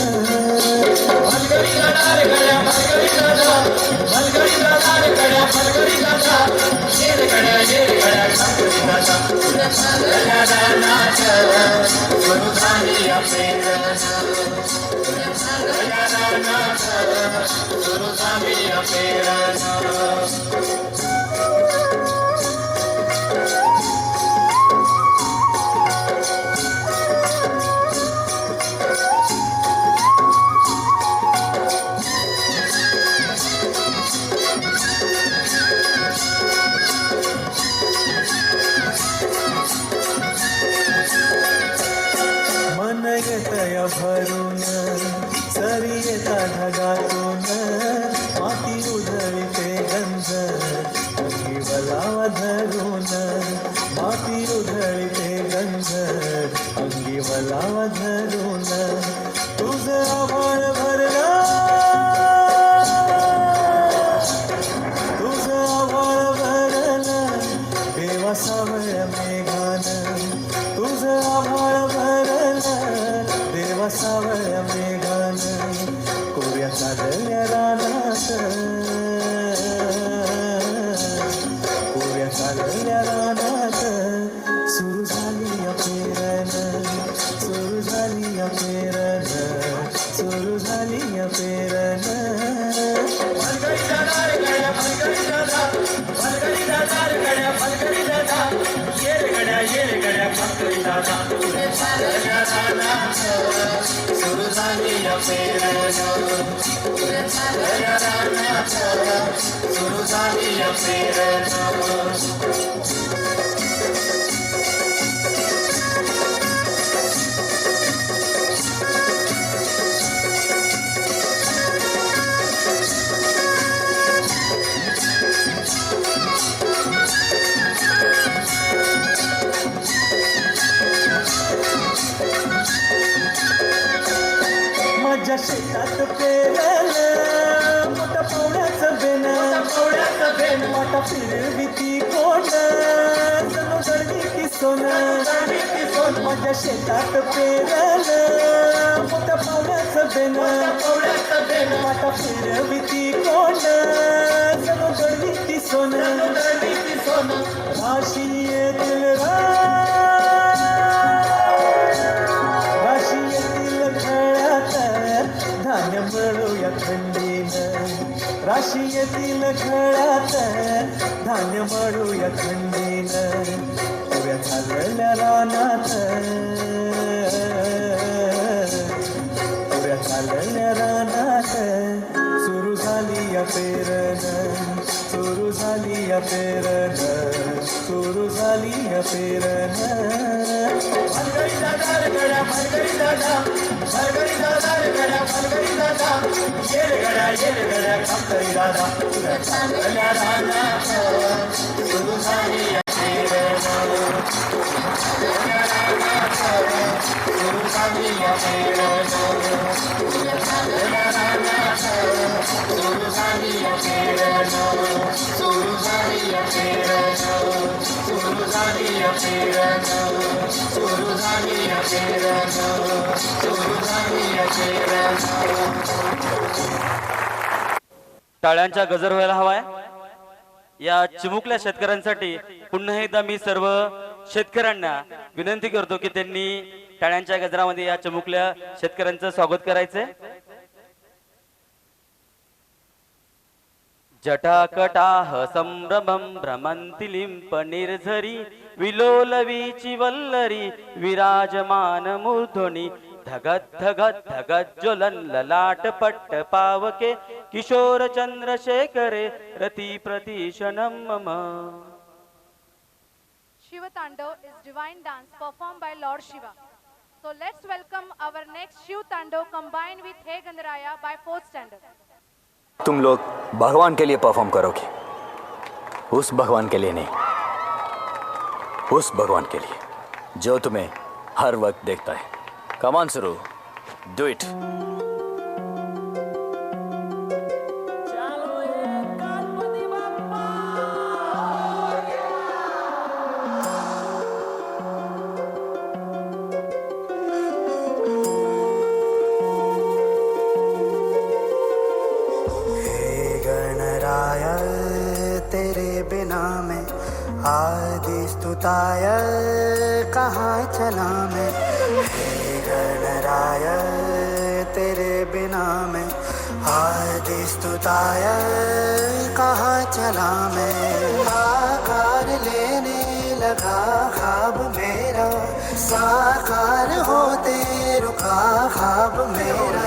मन येतया भरून सरी येता ढगातून. माती उधळते गंध अंगी वलावा धरून. माती उधळते गंध अंगी देवलावा धरून तुझं आभाळ भरलं तुझं आभाळ भरलं देवा सावळ मेघानं तुझं आभाळ भरलं देवा सावळ मेघानं कोऱ्या चालल्या रानात कोऱ्या चालल्या रानात सुरू झाली पेरण सुरू झाली पेरण सुरू झाली पेरण सुरू झाली पेरण सुरू झाली पेरण माझ्या शेतात पेरलं मोठ्या पावड्याचं बेन वाटा फिरवी ती कोण जणू दळवी ती सोनं माझ्या शेतात पेरलं मोठ्या पावड्याचं बेन वाटा फिरवी ती कोण जणू दळवी ती सोनं राशी येतील राशी येतील खळ्यात धान्य मिळूया थंडीनं राशी येतील खळ्यात धान्य मिळूया थंडीनं पुऱ्या चालल्या रानात पुऱ्या चालल्या रानात सुरू झाली पेरण सुरू झाली पेरण सुरू झाली पेरण भरगडी दादा रे गड्या भरगडी दादा भरगडी दादा रे गड्या भरगडी दादा ये रे गड्या खातरी दादा तुझ्या चांगल्या रानात सुरू झाली पेरण सुरू झाली पेरण तुझ्या चांगल्या रानात सुरू झाली पेरण सुरू झाली पेरण सुरू झाली पेरण सुरू झाली पेरण सुरू झाली पेरण टाळ्यांचा गजर व्हायला हवाय या चिमुकल्या शेतकऱ्यांसाठी पुन्हा एकदा मी सर्व शेतकऱ्यांना विनंती करतो की त्यांनी टाळ्यांच्या गजरामध्ये या चिमुकल्या शेतकऱ्यांचं स्वागत करायचंय. जटाकटाह संभ्रमं भ्रमन्ति लिम्प निर्झरी विलोलवीची वल्लरी विराजमान मूर्धनि धगत धगत धगत ज्वलन ललाट पट्ट पावके किशोर चंद्रशेखरे रति प्रतीशनं मम. Shiva Tandav is divine dance performed by Lord Shiva. So let's welcome our next Shiv Tandav combined with Hey Gandaraya by 4th standard. तुम लोग भगवान के लिए परफॉर्म करोगे, उस भगवान के लिए नहीं, उस भगवान के लिए जो तुम्हें हर वक्त देखता है. कम ऑन सुरू, डू इट. स्तुताय कहाँ चला मैं, हे गणराय तेरे बिना मैं, आदि स्तुताय कहाँ चला मैं. आकार लेने लगा ख्वाब मेरा, साकार होते रुका ख्वाब मेरा.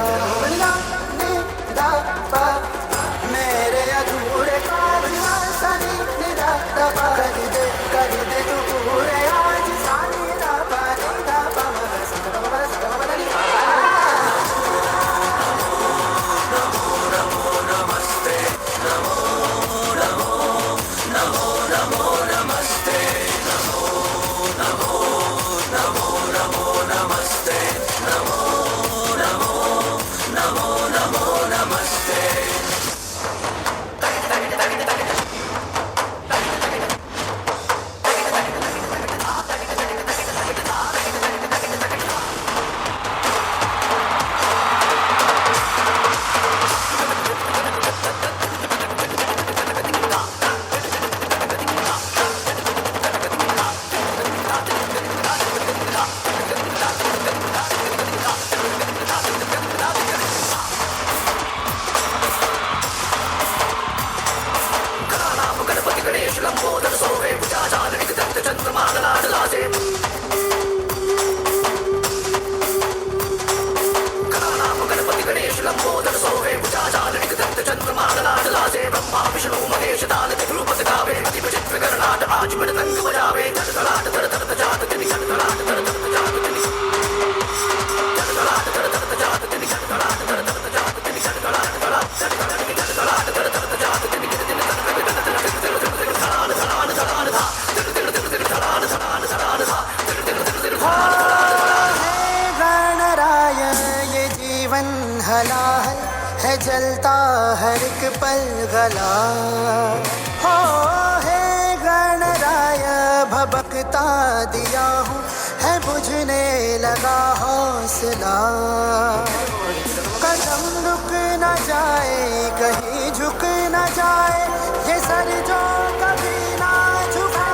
मेरे अधूरे कारनां सनी निरा दबा कर दे तू पूरे आज सानी दबा दबा नमो नमो नमस्ते, नमो नमो नमो नमो नमस्ते, नमो नमो नमो नमो नमस्ते. हला है जलता हर एक पल गला हो है गणराय भबकता दिया हूँ है बुझने लगा हौसला कदम रुक न जाए कहीं झुक न जाए ये सर जो कभी ना झुका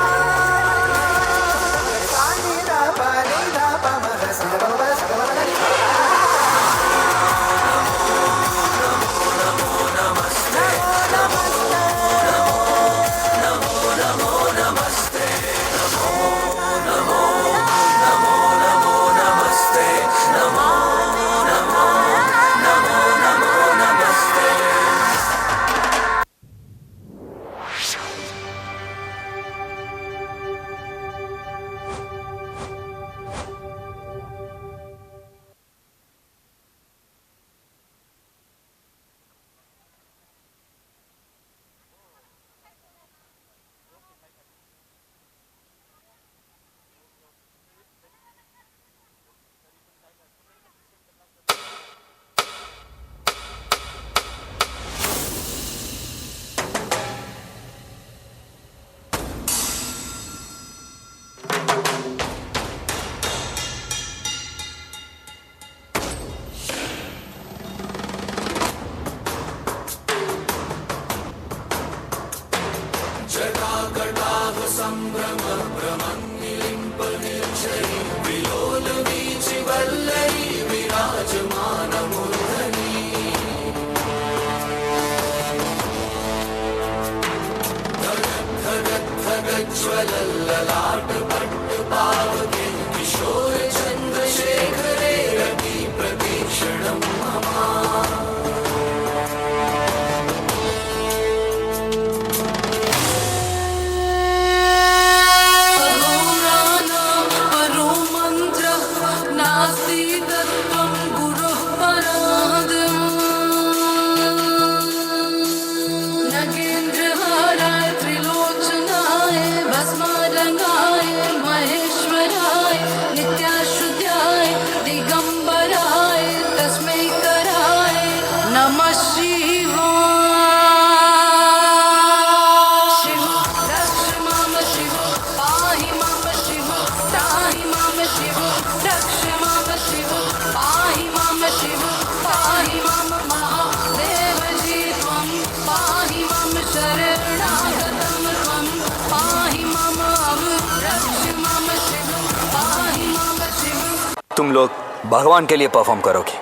तुम लोग भगवान के लिए परफॉर्म करोगे।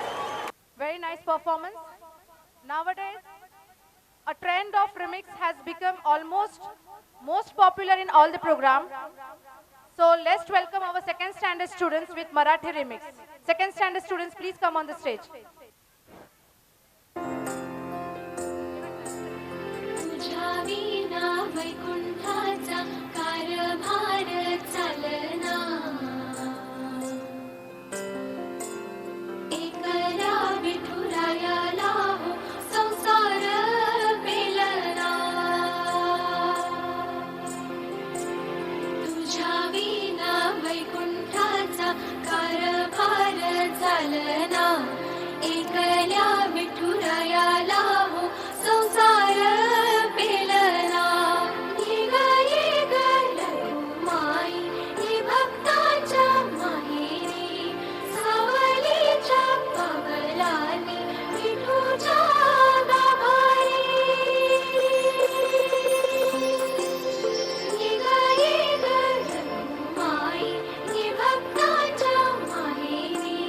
Very nice performance. Nowadays, a trend of remix has become almost most popular in all the program. So let's welcome our second standard students with Marathi remix. Second standard students, please come on the stage. तुझ्या विना वैकुंठाचा कारभार चालना एकला विठुरायाला हो संसार पेलना तुझ्या विना वैकुंठाचा कारभार चालना एकल्या विठुरायाला हो संसार पेलना ये ग माई हे भक्ताच्या माहेरी सावलीच्या पवलानी विठूच्या गाभारी ये ग माई हे भक्ताच्या माहेरी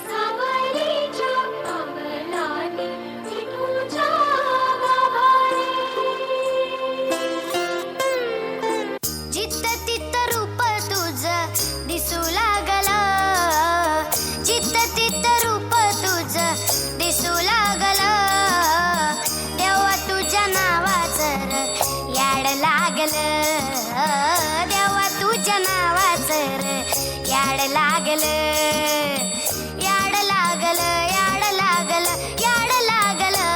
सावलीच्या पवलानी विठूच्या जित तित रूप तुझं दिसू लागला जित तित रूप तुझं दिसू लागला देवा तुझ्या नावाचं र याड लागलं देवा तुझ्या नावाचं र याड लागलं याड लागलं याड लागलं याड लागलं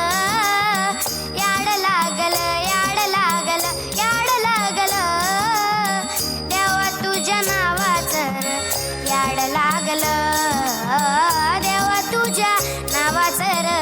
याड लागलं याड लागलं याड लागलं देवा तुझ्या नावाचं र याड लागलं देवा तुझ्या नावाचं र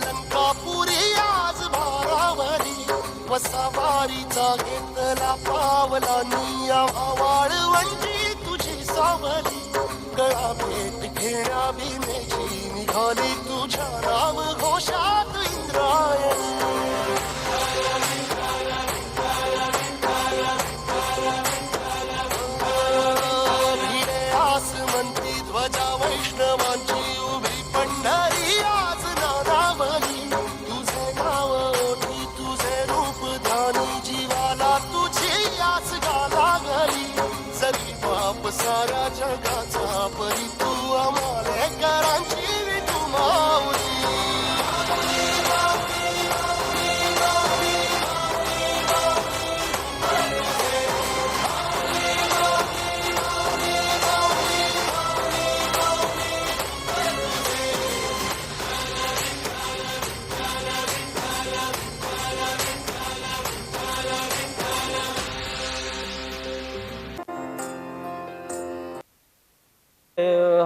अलंकापुरी आज भारावरी वसावारीचा घेतला पावला निया वाळवंटी तुझी सावली गळा भेट घेण्या भीमेची निघाली तुझ्या नाम घोषात इंद्रायणी आसमंती ध्वजा वैष्णवांची उभी पंढरी आज नादावली तुझे नाव ओठी तुझे रूप ध्यानी जीवाला तुझी आस गाला घरी जरी बाप साऱ्या जगाचा परी तू आम्हाला करांची विठू माऊली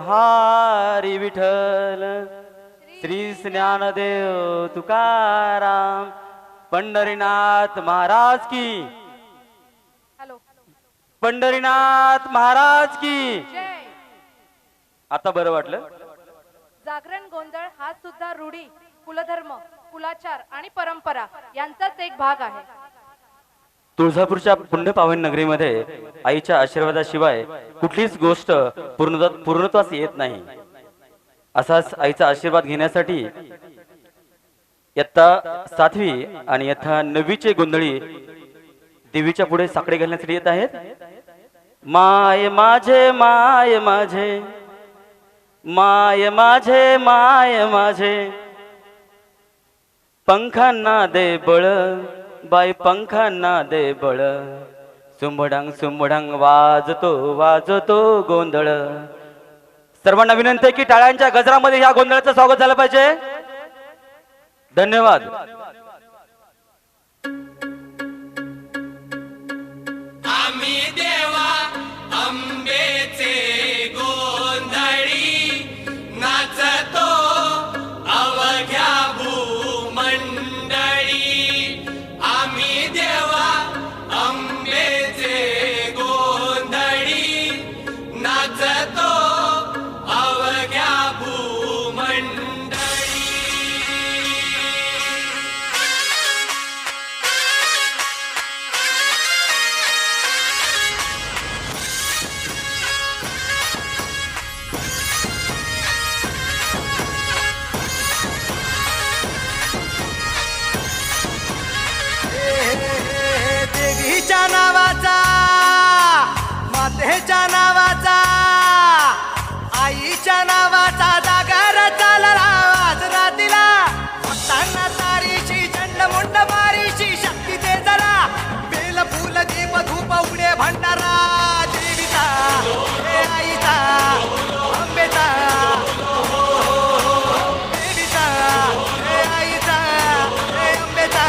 हरी विठ्ठल श्री ज्ञानदेव तुकाराम पंढरीनाथ महाराज की हॅलो पंढरीनाथ महाराज की जय. आता बरं वाटलं. जागरण गोंधळ हा सुद्धा रूढी कुलधर्म कुलाचार आणि परंपरा यांचाच एक भाग आहे. तुळजापूरच्या पुण्य पावन नगरीमध्ये आईच्या आशीर्वादाशिवाय कुठलीच गोष्ट पूर्णत्वास येत नाही. असाच आईचा आशीर्वाद घेण्यासाठी इयत्ता 7वी आणि इयत्ता 9वीचे गोंधळी देवीच्या पुढे साकडे घालण्यासाठी येत आहेत. माय माझे माय माझे माय माझे माय माझे पंखांना दे बळ बाई पंखांना दे बळ सुंबडंग सुंबडंग वाजतो वाजतो गोंधळ. सर्वांना विनंती आहे की टाळ्यांच्या गजरामध्ये या गोंधळाचं स्वागत झालं पाहिजे. धन्यवाद. आम्ही देवा अंबेचे गोंधळी नाचतो अवघ्या भूमंडळी. आम्ही देवा अंबेचे गोंधळी नाचतो अवघ्या भूमंडळी. देवीच्या नावाचा मातेच्या नावाचा आईच्या नावाचा जागर चालला आज रातीला भक्तांना तारीची चंडमुंड मारीची शक्ती दे जरा बेल फुल दीप धूप उघडे भंडारा देवीचा हे आईचा अंबेचा देवीचा हे आईचा हे अंबेचा.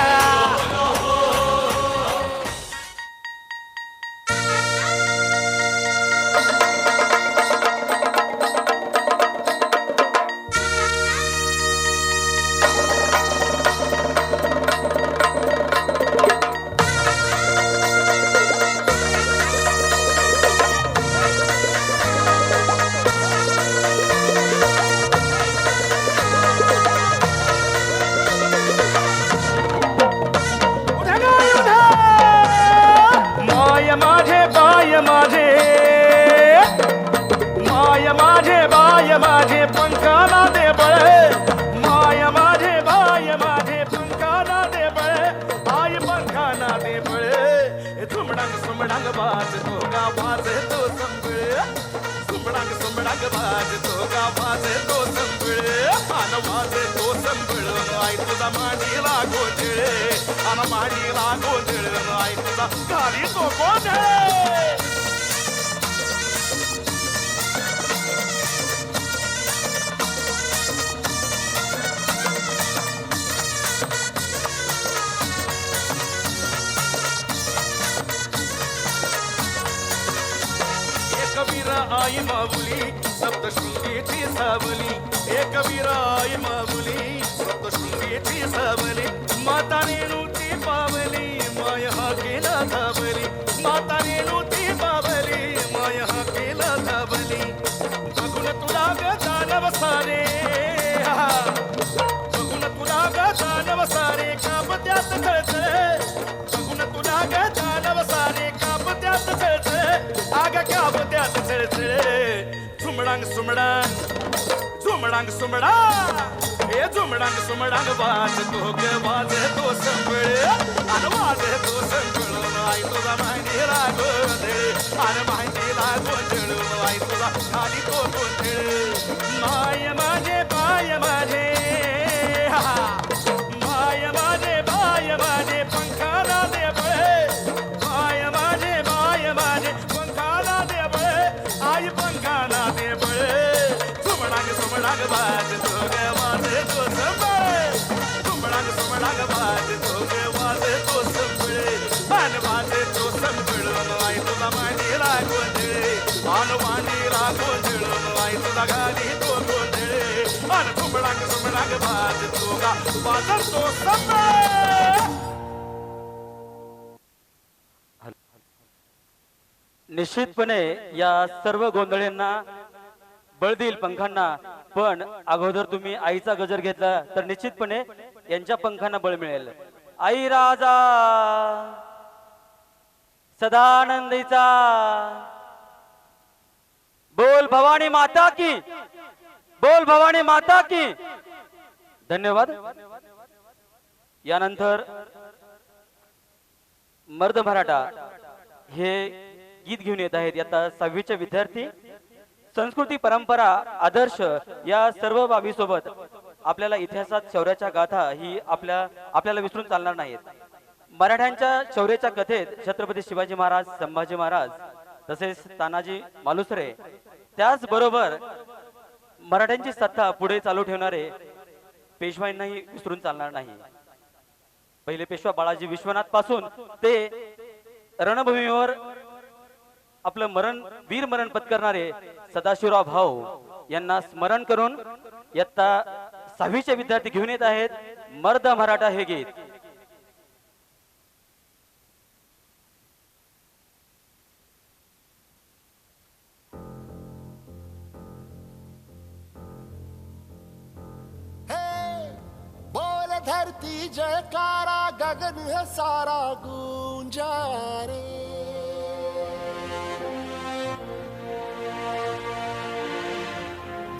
माय माझे बाय माझे माय माझे बाय माझे पंखाना दे बळ माय माझे बाय माझे पंखाना दे बळ आय पंखाना दे बळ सुमडंग सुमडंग वाजतो गा वाजतो संबळ सुमडंग सुमडंग वाजतो गा वाजतो संबळ आन वाजतो संबळ आई तुझा मांडीला गोंधळ आन मांडीला गोंधळ आई तुझा घाली तो गोंधळ. कबीरा आई माऊली सप्तशृंगीची सावली एक कबीरा आई माऊली सप्तशृंगी मातेची सावली माता रेणूची पावली माय हा केला धावली माता रेणूची पावली माय हा केला धावली बघून तुला ग दानव सारे बघून तुला ग दानव सारे कापत्यात कळतंय बघून तुला ग दानव सारे कापत्यात कळतंय आग कापत्यात चळचळ झुमडांग सुमडांग झुमडांग सुमडा हे झुमडांग सुमडांग वाज तो ग वाज तो संबळ अन वाज तो संबळ आई तुझा माहितीला गोंधळ अन माहितीला गोंधळ आई तुझा खाली तो गोंधळ माय माझे बाय माझे माय माझे बाय माझे पंखाला दे बळे माय माझे पंखाला दे बळे आई पंखाला दे बळे सुमडांग सुमडांग बाज तो ग वाज तो संबळ सुमडांग सुमडांग बाज तो ग वाज तो संबळ अन वाज तो संबळ आई तुझा मांडीला गोंधळ अन मांडीला गोंधळ आई तुझा घाली तो गोंधळ अन सुमडांग सुमडांग बाज तो ग वाज तो संबळ. निश्चितपणे या सर्व गोंधळींना बळ देईल पंखांना, पण अगोदर तुम्ही आईचा गजर घेतला तर निश्चितपणे यांच्या पंखांना बळ मिळेल. आई राजा सदानंदीचा बोल भवानी माता की, बोल भवानी माता की. धन्यवाद. यानंतर मर्द मराठा हे गीत घेऊन येत आहेत. आता 6वीचे विद्यार्थी. संस्कृती, परंपरा, आदर्श या सर्व बाबीसोबत आपल्याला इतिहासात शौर्याच्या गाथा ही आपल्याला विसरून चालणार नाहीत. मराठ्यांच्या शौर्याच्या कथेत छत्रपती शिवाजी महाराज, संभाजी महाराज तसेच तानाजी मालुसरे, त्याचबरोबर मराठ्यांची सत्ता पुढे चालू ठेवणारे पेशवाईंनाही विसरून चालणार नाही. पहिले पेशवा बाळाजी विश्वनाथ पासून ते रणभूमीवर आपलं वीर मरण पत्करणारे सदाशिवराव भाऊ यांना स्मरण करून इयत्ता 6वीचे विद्यार्थी घेऊन येत आहेत मर्द मराठा हे गीत. बोल धरती जयकारा, गगन है सारा गूंजा रे.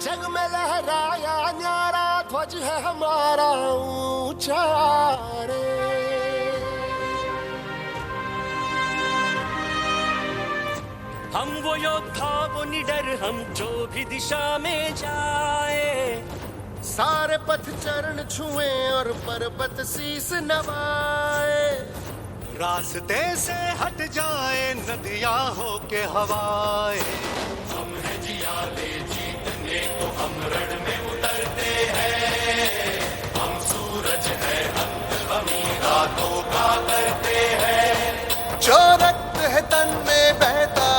जग में लहराया न्यारा ध्वज है हमारा ऊंचा रे. हम वो योद्धा वो निडर, हम जो भी दिशा में जाए, सारे पथ चरण छुए और पर्वत शीस नवाए. रास्ते से हट जाए नदियां हो के हवाए. हम है जिया ले जीतने तो हम रण में उतरते हैं. हम सूरज है अंत हमी रातों का करते हैं. जो रक्त है तन में बहता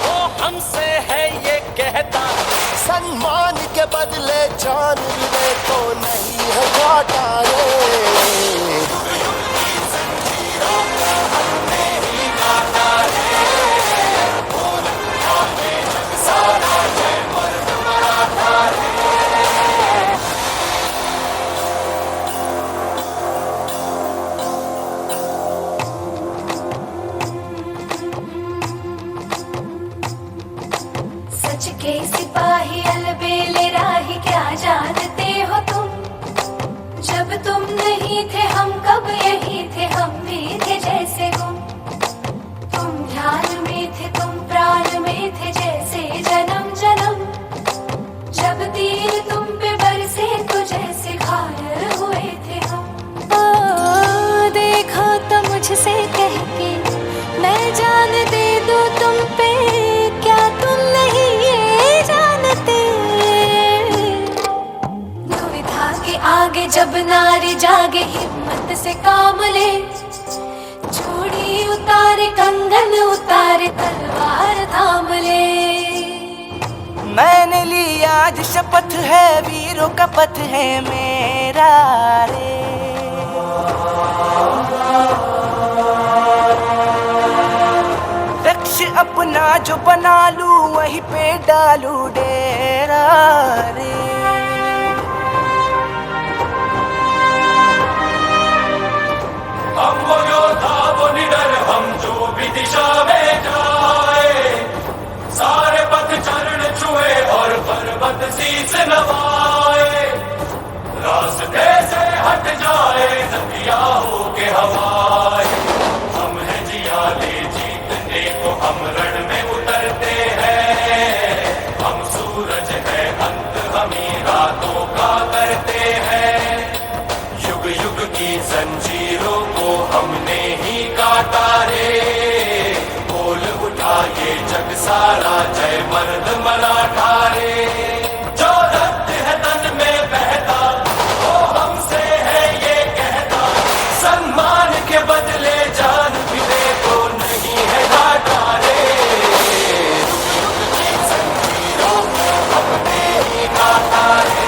वो हमसे है ये कहता. सम्मान के बदले जान मिले तो नहीं है घाटा रे. सच के सिपाही अलबेले राही, क्या जानते हो तुम? जब तुम नहीं थे हम कब यही थे, हम भी थे जैसे गुम. तुम ध्यान में थे, तुम प्राण में थे जैसे जन्म जन्म. जब तीर तुम पे बरसे तो जैसे घायल हुए थे हम. देखो तो मुझसे कह के मैं जान दे दूं तुम पे, क्या तुम नहीं ये जानते? दुविधा के आगे जब नारी जागे, हिम्मत से काम ले. चूड़ी उतारे, कंगन उतारे, तलवार थाम ले. मैंने ली आज शपथ है, वीरों का पथ है मेरा रे. जो बना लूं वहीं पे डालू डेरा रे। हम वो योद्धा वो निडर हम जो भी दिशा में जाए, सारे पथ चरण छुए और पर्वत शीस नवाए, रास्ते से हट जाए नदियां हो के हवाए। हम हैं जियाले जीतने को हम रण में उतरते हैं, हम सूरज है अंत हमी रातों का करते हैं। युग युग की जंजीरों को हमने ही काटा रे, बोल उठा ये जग सारा जय मर्द मराठा रे। जो रक्त है तन में बहता वो हमसे है ये कहता, सम्मान के बदले जान भी दे तो नहीं है घाटा रे। युग युग की जंजीरों को हमने ही काटा रे,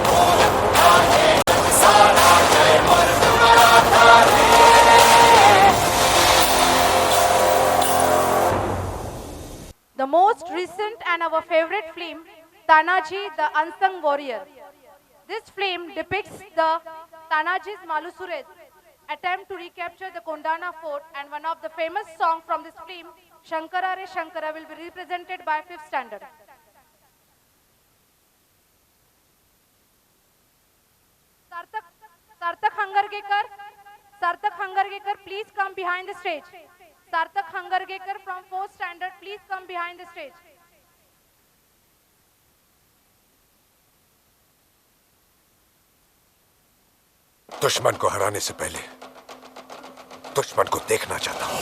बोल उठा ये जग सारा जय मर्द मराठा रे। The most recent and our favorite film, Tanaji the Unsung Warrior. This film depicts the Tanaji's Malusure's attempt to recapture the Kondana fort, and one of the famous songs from this film, Shankara Re Shankara, will be represented by 5th standard. Sarthak Hangargekar, please come behind the stage. Sarthak Hangargekar from 4th standard, please come behind the stage. दुश्मन को हराने से पहले दुश्मन को देखना चाहता हूं।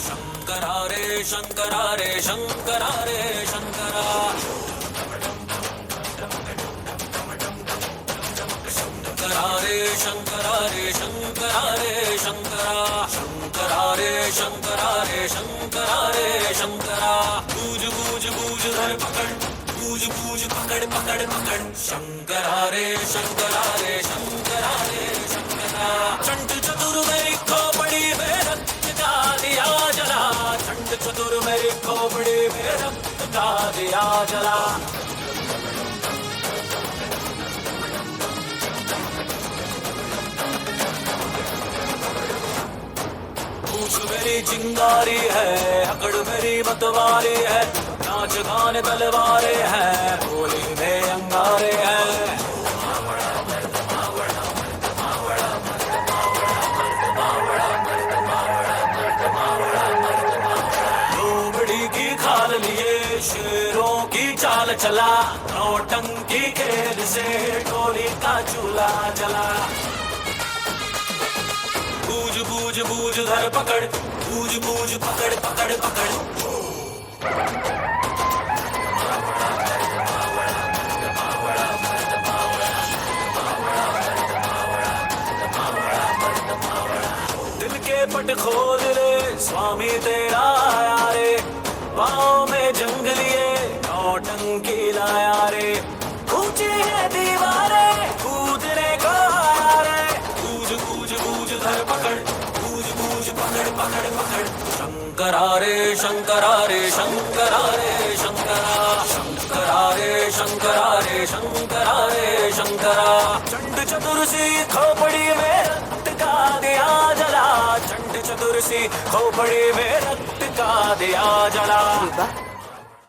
शंकरा रे शंकरा रे शंकरा रे शंकरा, शंकरा रे शंकरा रे शंकरा रे शंकरा, शंकरा रे शंकरा रे शंकरा रे शंकरा। बूझ बूझ बूझ धर पकड़, बूझ बूझ पकड़ पकड़ पकड़, शंकरा रे शंकरा रे शंकरा रे शंकरा। चंड चतुर मेरी खोपड़ी में रक्त का दिया जला, चंड चतुर मेरी खोपड़ी में रक्त का दिया जला। पूछ मेरी चिंगारी है, अकड़ मेरी मतवारी है, नाच गान तलवारे हैं, होली में अंगारे हैं। लोमड़ी की खाल लिए शेरों की चाल चला, नौटंकी खेल से टोली का चूल्हा जला। बूझ बूझ बूझ धर पकड़, बूझ बूझ पकड़ पकड़ पकड़। दिल के पट खोल रे स्वामी तेरा आया रे, पाँव में जंग लिए नौटंकी लाया रे। ऊंची है दीवारें कूदने को आया रे, बूझ बूझ बूझ धर पकड़, बूझ बूझ पकड़ पकड़ पकड़। शंकरा रे शंकरा रे शंकरा रे शंकरा, शंकरा रे शंकरा रे शंकरा रे शंकरा। चंड चतुर सी खोपड़ी में रक्त का दिया जला, चंड चतुर सी खोपड़ी में रक्त का दिया जला।